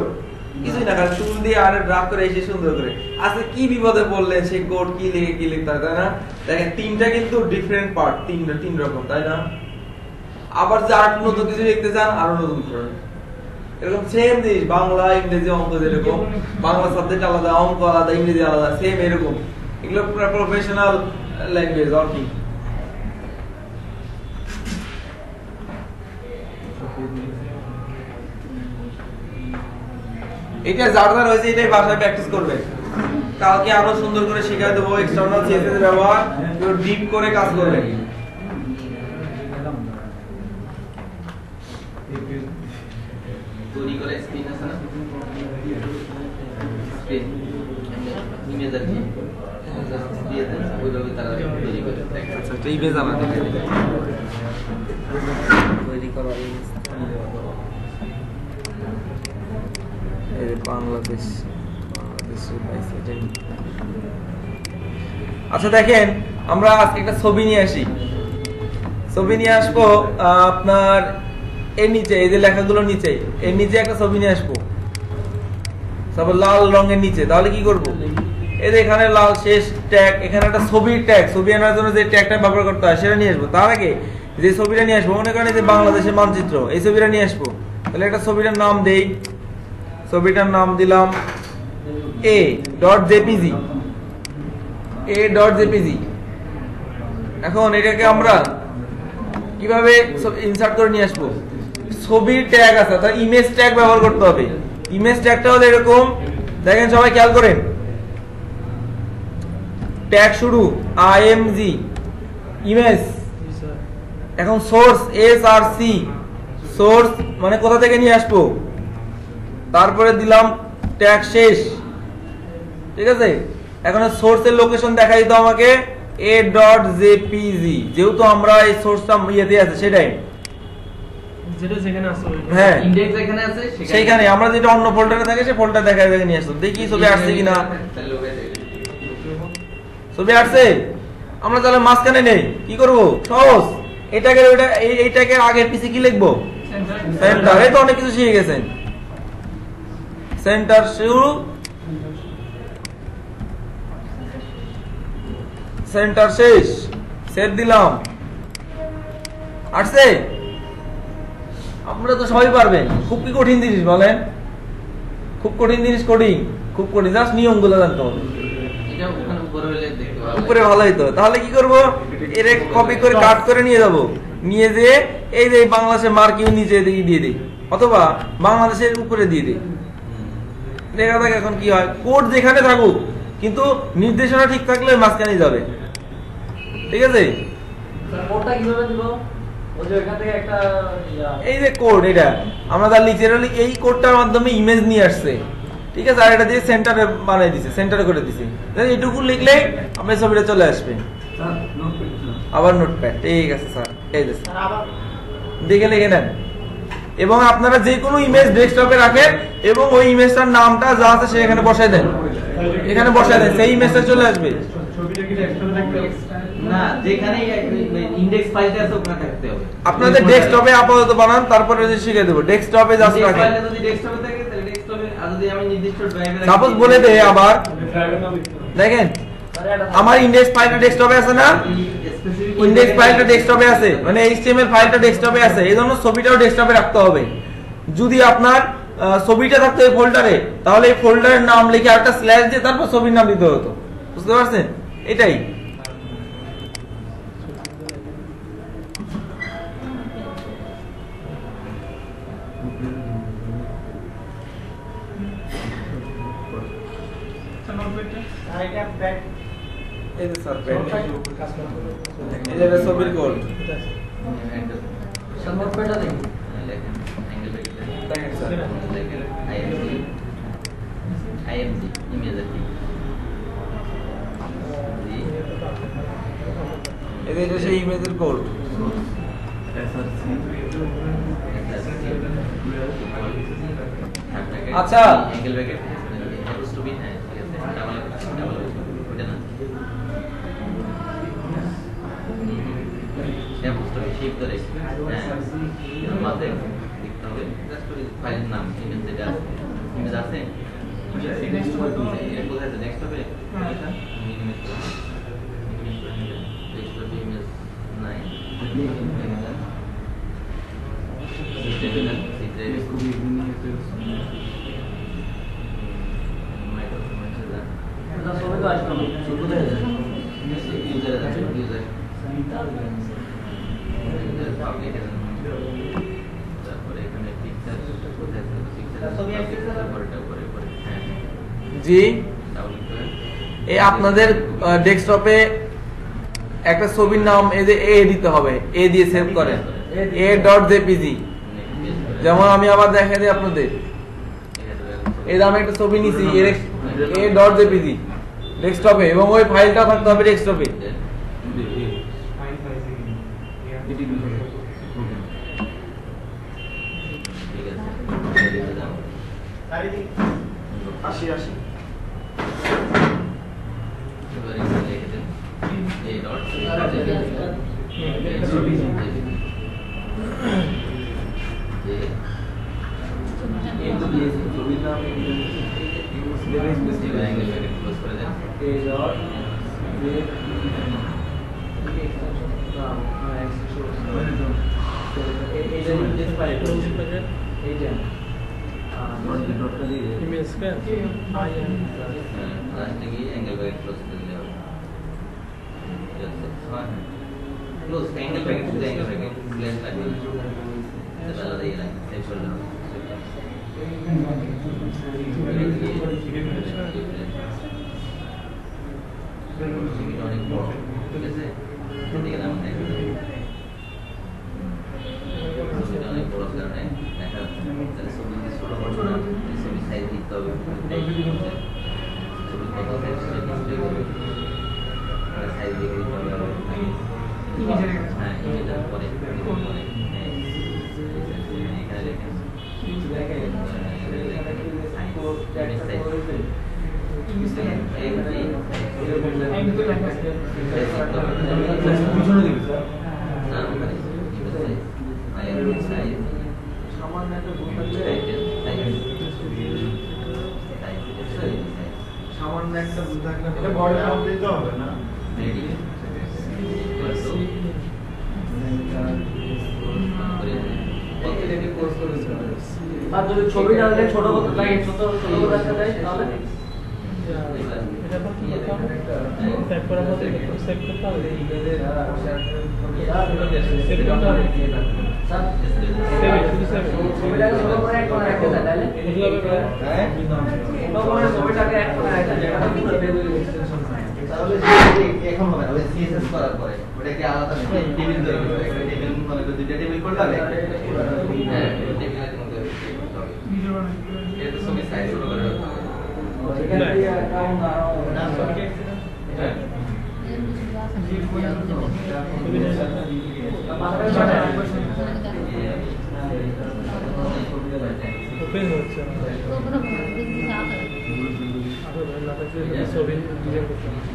কিছুই না কারণ টুল দিয়ে আর ড্রাফট করে এসে সুন্দর করে আজকে কি বিপদে পড়লেন সেই কোড কি লিখতে হয় তাই না দেখেন তিনটা কিন্তু ডিফারেন্ট পার্ট তিন রকম তাই না আবার যে আর নতুন কিছু লিখতে চান আরো নতুন করে এরকম সেম জিনিস বাংলা ইংরেজি অঙ্ক যেরকম বাংলা সাবজেক্ট আলাদা অঙ্ক আলাদা ইংরেজি আলাদা সেম এরকম এগুলো পুরো প্রফেশনাল ল্যাঙ্গুয়েজ আর কি এটা যার হয়েছে এটাই ভাষায় প্র্যাকটিস করবেন কালকে আরো সুন্দর করে শেখাই দেবো এক্সটার্নাল সিএসএস ব্যবহার ডিপ করে কাজ করবেন তৈরি করে স্ক্রিন আছে না স্ক্রিন ইমেজ আর কি দিয়ে দেন ওইভাবে তারা তৈরি করে আচ্ছা একটা ইমেজ আমাদের তৈরি করা এই বাংলাদেশ আচ্ছা দেখেন আমরা আজকে একটা ছবি নিয়ে আসি ছবি নিয়ে আসবো আপনার এর নিচে এই যে লেখাগুলো নিচে এর নিচে একটা ছবি নিয়ে আসবো তারপর লাল রঙের নিচে তাহলে কি করব এই যে এখানে লাল শেষ ট্যাগ এখানে একটা ছবির ট্যাগ ছবি আনার জন্য যে ট্যাগটা ব্যবহার করতে হয় সেটা নিয়ে আসবো তার আগে যে ছবিটা নিয়ে আসবো মনে করেন যে বাংলাদেশের মানচিত্র এই ছবিটা নিয়ে আসবো তাহলে একটা ছবিটার নাম দেই ছবিটার নাম দিলাম a.jpg a.jpg এখন এটাকে আমরা কিভাবে ইনসার্ট করে নিয়ে আসবো ছবির ট্যাগ আছে তার ইমেজ ট্যাগ ব্যবহার করতে হবে ইমেজ ট্যাগটা হলো এরকম দেখেন সবাই খেয়াল করেন ট্যাগ শুরু img ইমেজ এখন সোর্স src সোর্স মানে কোথা থেকে নিয়ে আসবো তারপরে দিলাম ট্যাগ শেষ ঠিক আছে এখন সোর্সের লোকেশন দেখাই দিতে আমাকে a.jpg যেহেতু আমরা এই সোর্সটা ইয়েতে আছে সেটাই যেটা যেখানে আছে হ্যাঁ ইনডেক্স যেখানে আছে সেইখানে আমরা যেটা অন্য ফোল্ডারে থাকে সেই ফোল্ডার দেখাই দেখে নিয়ে আসতো দেখি ছবি আসছে কিনা ছবি আসছে আমরা তাহলে মাঝখানে নেই কি করব সহজ এটাকে ওইটা এইটাকে আগে পিছে কি লিখবো সেন্টার এই তো অনেক কিছু শিখে গেছেন সেন্টার শুরু সেন্টার শেষ সেভ দিলাম আসছে আপনারা তো সবাই পারবেন খুব কি কঠিন জিনিস বলেন খুব কঠিন জিনিস কোডিং খুব কঠিন জাস্ট নিয়মগুলো জানতে হবে এটা ওখানে উপরে হলে দেখতে পারবেন উপরে ভালো হইতো তাহলে কি করব এর কপি করে কাট করে নিয়ে যাব নিয়ে যে এই যে বাংলাদেশের মার্কিং নিচে দিয়ে দিই অথবা বাংলাদেশের উপরে দিয়ে দিই দেখা যাক এখন কি হয় কোড যেখানে থাকুক কিন্তু নির্দেশনা ঠিক থাকলে মাঝখানে যাবে ঠিক আছে কোডটা কিভাবে দিব ওই যে এখান থেকে একটা এই যে কোড এটা আমরা যা লিটারালি এই কোডটার মাধ্যমে ইমেজ নিয়ে আসছে ঠিক আছে আর এটা দিয়ে সেন্টারে বানাই দিছে সেন্টারে করে দিছে এইটুকু লিখলে আপনার ছবিটা চলে আসবে আবার নোটপ্যাড ঠিক আছে স্যার এই যে দেখে লিখে নেন এবং আপনারা যে কোনো ইমেজ ডেস্কটপে রাখেন এবং ওই ইমেজটার নামটা যা আছে সেখানে বসায় দেন এখানে বসায় দেন সেই ইমেজটা চলে আসবে ছবিটা কি ডেস্কটপে দেখতে হবে না যেখানে ইনডেক্স ফাইলটা আছে ওখানে থাকতে হবে আপনাদের ডেস্কটপে আপাতত বানান তারপরে যে শিখিয়ে দেব ডেস্কটপে জাস্ট রাখেন ফাইলটা যদি ডেস্কটপে থাকে তাহলে ডেস্কটপে আর যদি আমি নির্দিষ্ট ড্রাইভে রাখি সাপোজ বলে দেই আবার দেখেন আমার ইন্ডেক্স ফাইলটা ডেস্কটপে আছে না ইন্ডেক্স ফাইলটা ডেস্কটপে আছে মানে HTML ফাইলটা ডেস্কটপে আছে এইজন্য ছবিটাও ডেস্কটপে রাখতে হবে যদি আপনার ছবিটা থাকতো এই ফোল্ডারে তাহলে এই ফোল্ডারের নাম লিখে একটা স্ল্যাশ দিয়ে তারপর ছবির নাম দিতে হতো বুঝতে পারছেন এটাই এই যে স্যার এই যে ছবির কোড নোটপ্যাডটা দেখি লেখেন অ্যাঙ্গেল ব্রেকেট দেখেন স্যার IMG ইমেজ আর কি এটা সেই ইমেজের কোড। আচ্ছা অ্যাঙ্গেল ব্র্যাকেট হ্যাপস টু বি হ্যাঁ ঠিক আছে ডাবল ওটা না হ্যাপস টু বি শেপ ধরে হ্যাঁ মাঝে লিখতে হবে জাস্ট ফাইলের নাম ইমেজ যেটা ইমেজ আছে নেক্সট হবে এর কোথায় আছে নেক্সট হবে এটা ইমেজ নেক্সট হবে ইমেজ 9 ছবি তো আসলো না কোথায় আছে ইউজার আছে ইউজার তারপরে এখানে পিকচার কোথায় আছে পিকচার ছবি আছে পরেটা পরে হ্যাঁ জি ডাউনলোড করে এই আপনাদের ডেস্কটপে একটা ছবির নাম এই যে এ দিতে হবে, এ দিয়ে সেভ করেন, a.jpg। যেমন আমি আবার দেখাই দিই আপনাদের, এই আমি একটা ছবি নিছি a.jpg ডেস্কটপে, এবং ওই ফাইলটা থাকতে হবে ডেস্কটপে। ইমেজ কা লাস্টে গিয়ে অ্যাঙ্গেল ব্র্যাকেট ক্লোজ করে দিলে হবে ক্লোজ অ্যাঙ্গেল ব্র্যাকেট শুধু অ্যাঙ্গেল ব্র্যাকেট ক্লিয়ার লাগবে এটা আলাদা ইয়ে লাগবে সেভ করলে হবে অনেক বড় ঠিক আছে এদিকে নাম দেখ অনেক বড় কারণে দেখা যাচ্ছে ছবি ছোট বড় না ছবি সাইজ দিতে হবে ছবি কত সাইজ ডিসপ্লে করবে সাইজ দেখে দিতে হবে হ্যাঁ ইমেজের পরে হ্যাঁ এখানে দেখেন সামান্য একটা ভুল থাকলে এটা বড় নাম দিতে হবে না। আর যদি ছবিটা ছোট করতে লাগে ছোট করে রাখতে যায় তাহলে এটা ট্যাগ করার মধ্যে সেভ করতে হবে সেভ করতে হবে ছবিটাকে ছোট করে এক করে রাখতে যায় তাহলে হ্যাঁ ছোট করে ছবিটাকে এক করে রাখতে যায় তাহলে এখন হবে না ওই সিএসএস করার পরে ওটা কি আলাদা না টেবিল তৈরি করতে হবে টেবিল মানে দুইটা টেবিল করতে হবে হ্যাঁ টেবিলের মধ্যে এটা ছবি সাইজ ছোট করে রাখতে হবে এখানে কি অ্যাকাউন্ট না হ্যাঁ ওপেন হচ্ছে ছবি ডিজাইন করতে হবে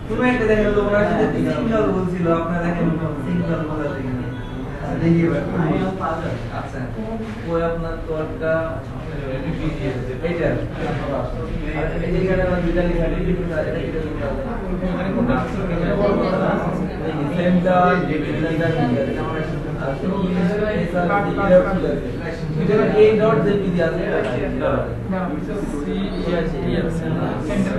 তুমি একটা দেখেন তো ওরা যে সিঙ্গেল বলছিল আপনারা দেখেন সিঙ্গেল বলা দেখেন দেখি আচ্ছা ওই আপনার তোরটা এইটা এই জায়গাটা আমরা দুইটা লিখা দিই এটা এটা লিখা এখানে কোনটা সেন্টার ডিভিডেন্ডার এটা a ডট জেপি দিয়া আছে না সি এস সেন্টার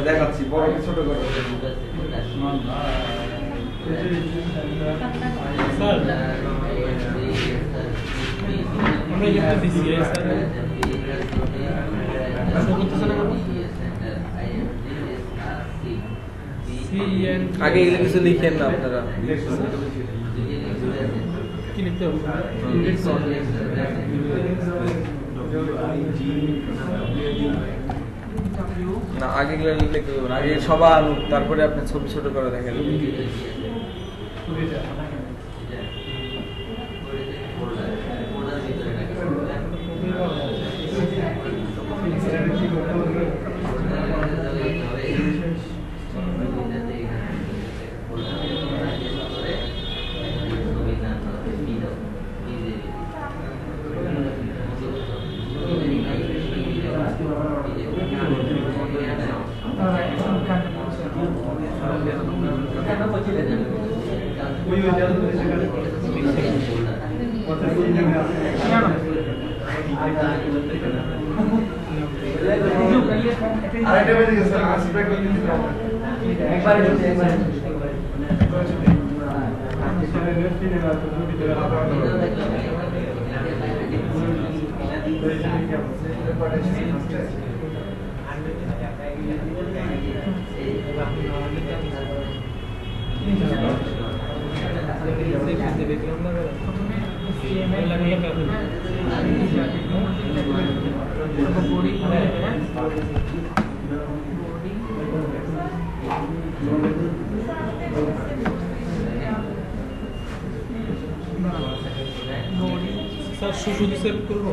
দেখাচ্ছি বড় ছোট করে স্যার আমরা এটা দিছি স্যার আগে এগুলো কিছু লিখেন না আপনারা কি লিখতে হবে না আগে এগুলো লিখলে কি হবে আগে সবার আনুক তারপরে আপনি ছবি ছোট করে দেখেন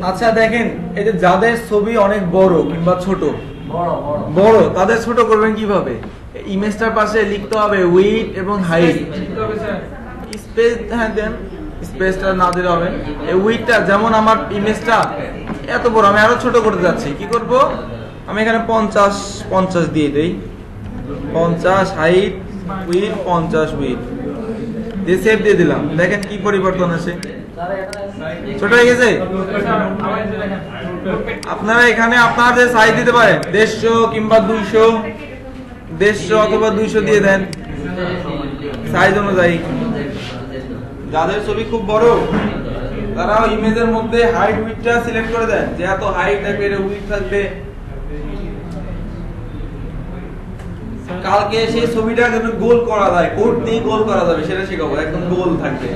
আচ্ছা দেখেন এই যে যাদের ছবি অনেক বড় কিংবা ছোট বড় তাদের ছোট করবেন কিভাবে ইমেজটার পাশে লিখতে হবে উইডথ এবং হাইট স্পেস হ্যাঁ দেন স্পেসটা না দিলে হবে এই উইডথটা যেমন আমার ইমেজটা এত বড় আমি আরো ছোট করতে যাচ্ছি কি করব আমি এখানে 50 দিয়ে দেই 50 হাইট উইডথ 50 উইডথ দিয়ে সেভ দিয়ে দিলাম দেখেন কি পরিবর্তন আছে ছোট হয়ে গেছে আপনারা এখানে আপনাদের সাইজ দিতে পারেন 150 কিংবা 200 150 অথবা 200 দিয়ে দেন সাইজ অনুযায়ী যাদের ছবি খুব বড় তারা ইমেজের মধ্যে হাইট উইডথটা সিলেক্ট করে দেন যে এত হাইট থাকবে এর উইডথ থাকবে কালকে সেই ছবিটা যেন গোল করা যায় কোড দিয়ে গোল করা যাবে সেটা শেখাবো একদম গোল থাকবে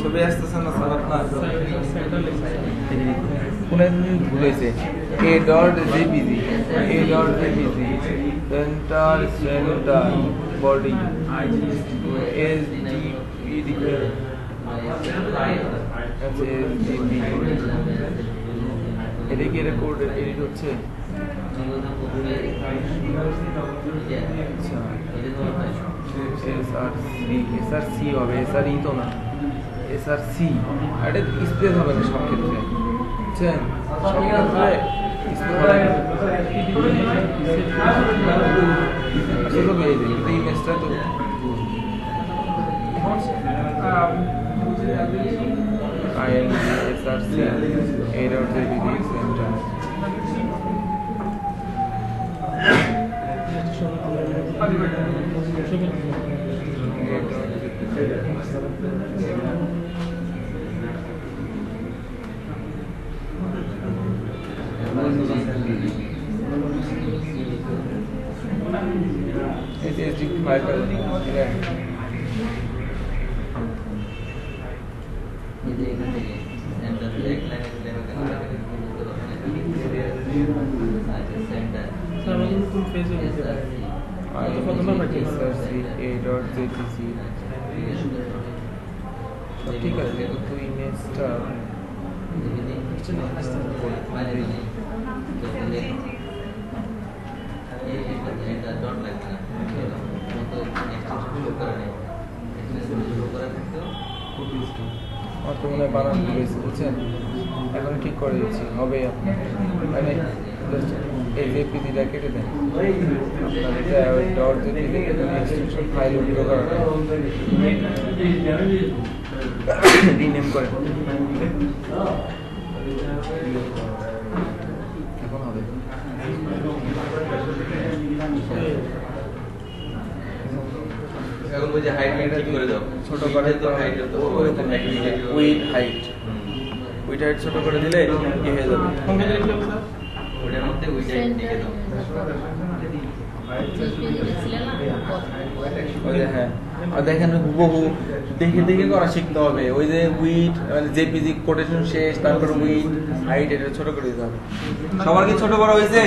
ছবি আসতেছে না স্যার আপনার সেন্টার লেখা কোনে ভুল হয়েছে a.jpg a.jpg সেন্টার বডি এটা কি রেকর্ড এডিট হচ্ছে SRC হবে SRE তো না SRC এটা স্পেস হবে না সব ক্ষেত্রে বুঝছেন সব ক্ষেত্রে স্পেস হবে না আসলে তো এই যে ইমেজটা তো SRC 8.jpg সেন্টার ঠিক আছে কিন্তু ইমেজটা আমার তো মনে হয় বানান ভুলেছি বুঝছেন এখন ঠিক করে দিচ্ছি হবে আপনার মানে এই জেপিজিটা কেটে দেন আপনার এটা ডট জেপিজি এক্সটেনশন ফাইল উঠতে করা রিনেম করে এখন হবে এখন ওই যে হাইট ঠিক করে দাও ছোট করে তো হাইট তো উইড হাইট ছোট করে দিলে কি হয়ে যাবে ওটার মধ্যে ওই হাইট লিখে দাও ওই যে হ্যাঁ আর দেখেন হুবহু দেখে দেখে করা শিখতে হবে ওই যে উইড মানে জেপিজি কোটেশন শেষ তারপর উইড হাইট এটা ছোট করে দিতে হবে সবার কি ছোট বড় হয়েছে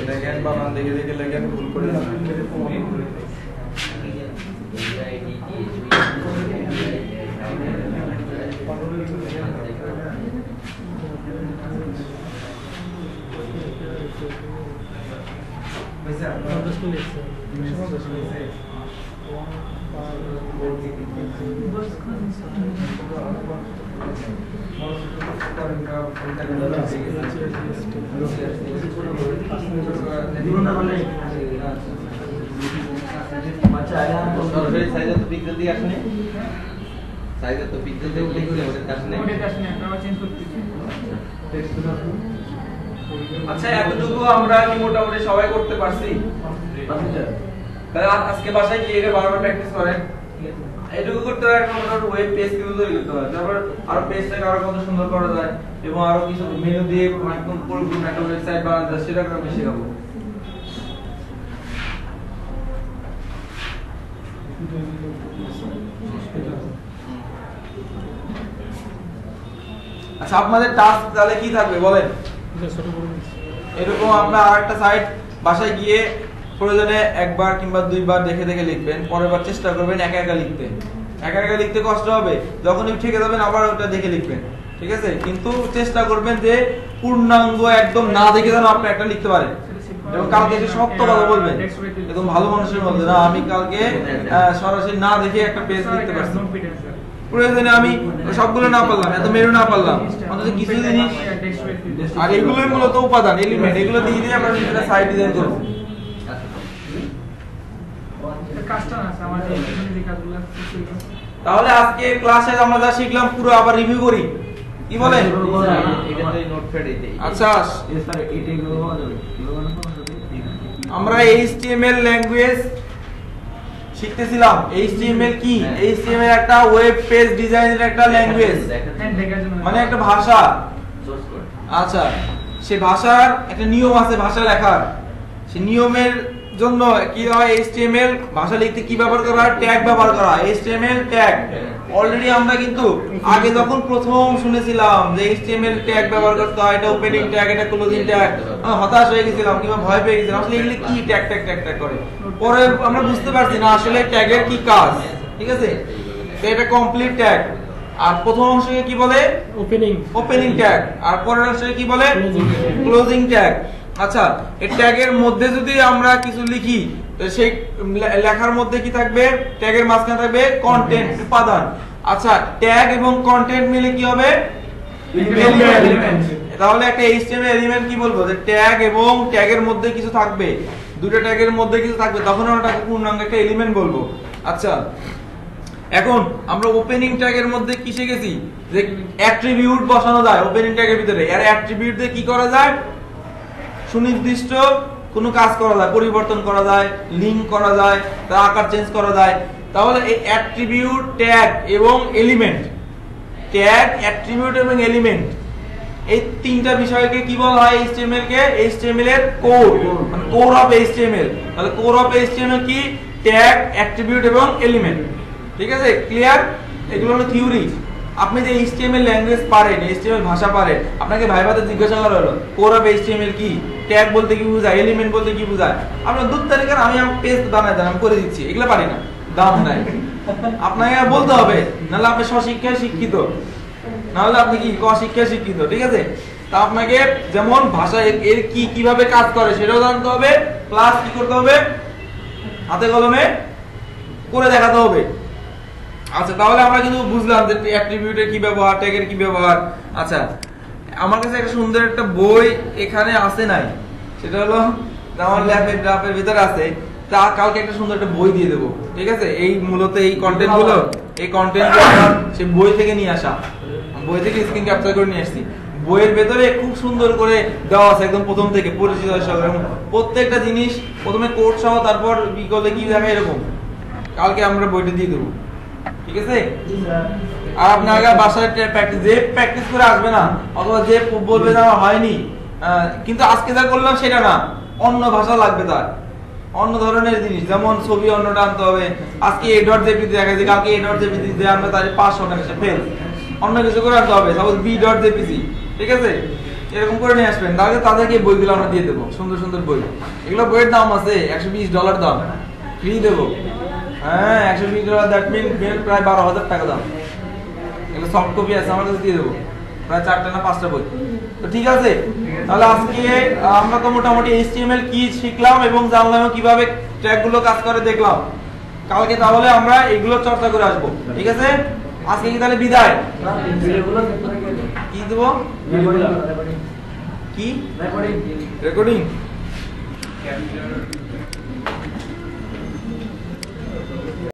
দেখেন বানান দেখে দেখে লেখেন ভুল করে সরাসরি সাইজে তো পিক্সেল দিয়ে আসেনি সাইজে তো পিক্সেল দিয়ে লিখলে ওটা আসেনি আচ্ছা এতটুকু আমরা কি মোটামুটি সবাই করতে পারছি তাহলে আজকে বাসায় গিয়ে এটা বারবার প্র্যাকটিস করেন এটুকু করতে হয় একটা মোটামুটি ওয়েব পেজ কিন্তু তৈরি করতে হয় তারপর আরো পেজটাকে আরো কত সুন্দর করা যায় এবং আরো কিছু মেনু দিয়ে একদম পুরোপুরি একটা ওয়েবসাইট বানানো যায় সেটা আমি শেখাবো আচ্ছা আপনাদের টাস্ক তাহলে কি থাকবে বলেন এরকম আমরা আরেকটা সাইট বাসায় গিয়ে প্রয়োজনে একবার কিংবা দুইবার দেখে দেখে লিখবেন পরের বার চেষ্টা করবেন একা একা লিখতে কষ্ট হবে যখনই ঠিক যাবেন আবার ওটা দেখে লিখবেন ঠিক আছে কিন্তু চেষ্টা করবেন যে পূর্ণাঙ্গ একদম না দেখে যেন আপনি একটা লিখতে পারেন এবং কালকে এসে সত্য কথা বলবেন একদম ভালো মানুষের মধ্যে না আমি কালকে সরাসরি না দেখে একটা পেজ লিখতে পারছি প্রয়োজনে আমি সবগুলো না পারলাম এত মেরু না পারলাম অন্তত কিছু জিনিস আর এগুলোই মূলত উপাদান এলিমেন্ট এগুলো দিয়ে দিয়ে আমরা একটা সাইট ডিজাইন করব তাহলে আজকে ক্লাসে আমরা যা শিখলাম পুরো আবার রিভিউ করি কি বলেন এটা তো নোটপ্যাড এটাই আচ্ছা স্যার এটাগুলো হওয়া যাবে আমরা HTML ল্যাঙ্গুয়েজ শিখতেছিলাম HTML কি, HTML একটা ওয়েব পেজ ডিজাইনের একটা ল্যাঙ্গুয়েজ, মানে একটা ভাষা। আচ্ছা, সে ভাষার একটা নিয়ম আছে ভাষা লেখার, সে নিয়মের জন্য কি হয় HTML ভাষা লিখতে কি ব্যবহার করা হয়, ট্যাগ ব্যবহার করা হয়, HTML ট্যাগ। অলরেডি আমরা কিন্তু আগে যখন প্রথম শুনেছিলাম যে HTML ট্যাগ ব্যবহার করতে হয়, এটা ওপেনিং ট্যাগ, এটা ক্লোজিং ট্যাগ, হতাশ হয়ে গেছিলাম কিংবা ভয় পেয়ে গেছিলাম, আসলে এগুলি কি ট্যাগ ট্যাগ ট্যাগ ট্যাগ করে। পরে আমরা বুঝতে পারছি না আসলে ট্যাগের কি কাজ, ঠিক আছে। তো এটা কমপ্লিট ট্যাগ, আর প্রথম অংশকে কি বলে ওপেনিং ট্যাগ, আর পরের অংশকে কি বলে ক্লোজিং ট্যাগ। আচ্ছা, এই ট্যাগের মধ্যে যদি আমরা কিছু লিখি তো সেই লেখার মধ্যে কি থাকবে, ট্যাগের মাঝখানে থাকবে কন্টেন্ট, উপাদান। আচ্ছা, ট্যাগ এবং কন্টেন্ট মিলে কি হবে, এলিমেন্ট। তাহলে একটা HTML এলিমেন্ট কি বলবো, যে ট্যাগ এবং ট্যাগের মধ্যে কিছু থাকবে, দুটো ট্যাগের মধ্যে কিছু থাকবে, তখন আমরা তাকে পূর্ণাঙ্গ একটা এলিমেন্ট বলবো। আচ্ছা, এখন আমরা ওপেনিং ট্যাগের মধ্যে কি শিখেছি, যে অ্যাট্রিবিউট বসানো যায় ওপেনিং ট্যাগের ভিতরে। আর অ্যাট্রিবিউট দিয়ে কি করা যায়, সুনির্দিষ্ট কোনো কাজ করা যায়, পরিবর্তন করা যায়, লিংক করা যায়, তার আকার চেঞ্জ করা যায়। তাহলে এই অ্যাট্রিবিউট, ট্যাগ এবং এলিমেন্ট, ট্যাগ, অ্যাট্রিবিউট এবং এলিমেন্ট, এই তিনটা বিষয়কে কি বলা হয় HTML কে, HTML এর কোর, মানে কোর অফ HTML। তাহলে কোর অফ HTML কি, ট্যাগ, অ্যাট্রিবিউট এবং এলিমেন্ট। ঠিক আছে, ক্লিয়ার? এগুলো হলো থিওরি। আপনি যে HTML ল্যাঙ্গুয়েজ পারেন, HTML ভাষা পারেন, আপনাকে ভাইভাতে জিজ্ঞাসা করা হলো কোর অফ HTML কি, ট্যাগ বলতে কি বোঝায়, এলিমেন্ট বলতে কি বোঝায়, আপনার 2 তারিখের আমি পেজ বানাই দেন, আমি করে দিচ্ছি, এগুলো পারি না, দাম নাই। আপনাকে বলতে হবে, নাহলে আপনি স্বশিক্ষায় শিক্ষিত, নাহলে আপনি কি অশিক্ষায় শিক্ষিত। ঠিক আছে, তা আপনাকে যেমন ভাষা এর কি কিভাবে কাজ করে সেটাও জানতে হবে, প্লাস কি করতে হবে, হাতে কলমে করে দেখাতে হবে। আচ্ছা, তাহলে আমরা কিন্তু বুঝলাম যে অ্যাট্রিবিউটের কি ব্যবহার, ট্যাগের কি ব্যবহার। আচ্ছা, আমার কাছে একটা সুন্দর একটা বই এখানে আছে নাই, সেটা হলো আমার ল্যাপের ভিতরে আছে, তা কালকে একটা সুন্দর একটা বই দিয়ে দেবো। ঠিক আছে, এই মূলত এই কন্টেন্ট গুলো সেই বই থেকে নিয়ে আসা, বই থেকে স্ক্রিন ক্যাপচার করে নিয়ে আসছি। বইয়ের ভেতরে খুব সুন্দর করে দেওয়া আছে একদম প্রথম থেকে পরিচিত সহ, প্রত্যেকটা জিনিস প্রথমে কোড সহ, তারপর কি করলে কি দেখা, এরকম। কালকে আমরা বইটা দিয়ে দেবো, ঠিক আছে। আর আপনি আগে বাসায় প্র্যাকটিস করে আসবে না, অথবা যে বলবে না হয়নি, কিন্তু আজকে যা করলাম সেটা না, অন্য ভাষা লাগবে, তার অন্য ধরনের জিনিস, যেমন ছবি অন্যটা আনতে হবে। আজকে a.jpg দেখাচ্ছি, কালকে a.jpg দিয়ে আমরা তাহলে 500 টাকা সে ফেল, অন্য কিছু করে আনতে হবে, সাপোজ b.jpg। ঠিক আছে, এরকম করে নিয়ে আসবেন, তাহলে তাদেরকে বইগুলো আমরা দিয়ে দেবো, সুন্দর সুন্দর বই। এগুলো বইয়ের দাম আছে $120 দাম, ফ্রি দেবো। হ্যাঁ, $120, দ্যাট মিন প্রায় 12,000 টাকা দাম। এগুলো সফট কপি আছে, আমার কাছে দিয়ে দেবো, প্রায় 4টা না 5টা বই। তো ঠিক আছে, তাহলে আজকে আমরা তো মোটামুটি HTML কি শিখলাম এবং জানলাম কিভাবে ট্যাগগুলো কাজ করে দেখলাম। কালকে তাহলে আমরা এগুলো চর্চা করে আসবো, ঠিক আছে। আজকে কি তাহলে বিদায়, কি দেবো, কি রেকর্ডিং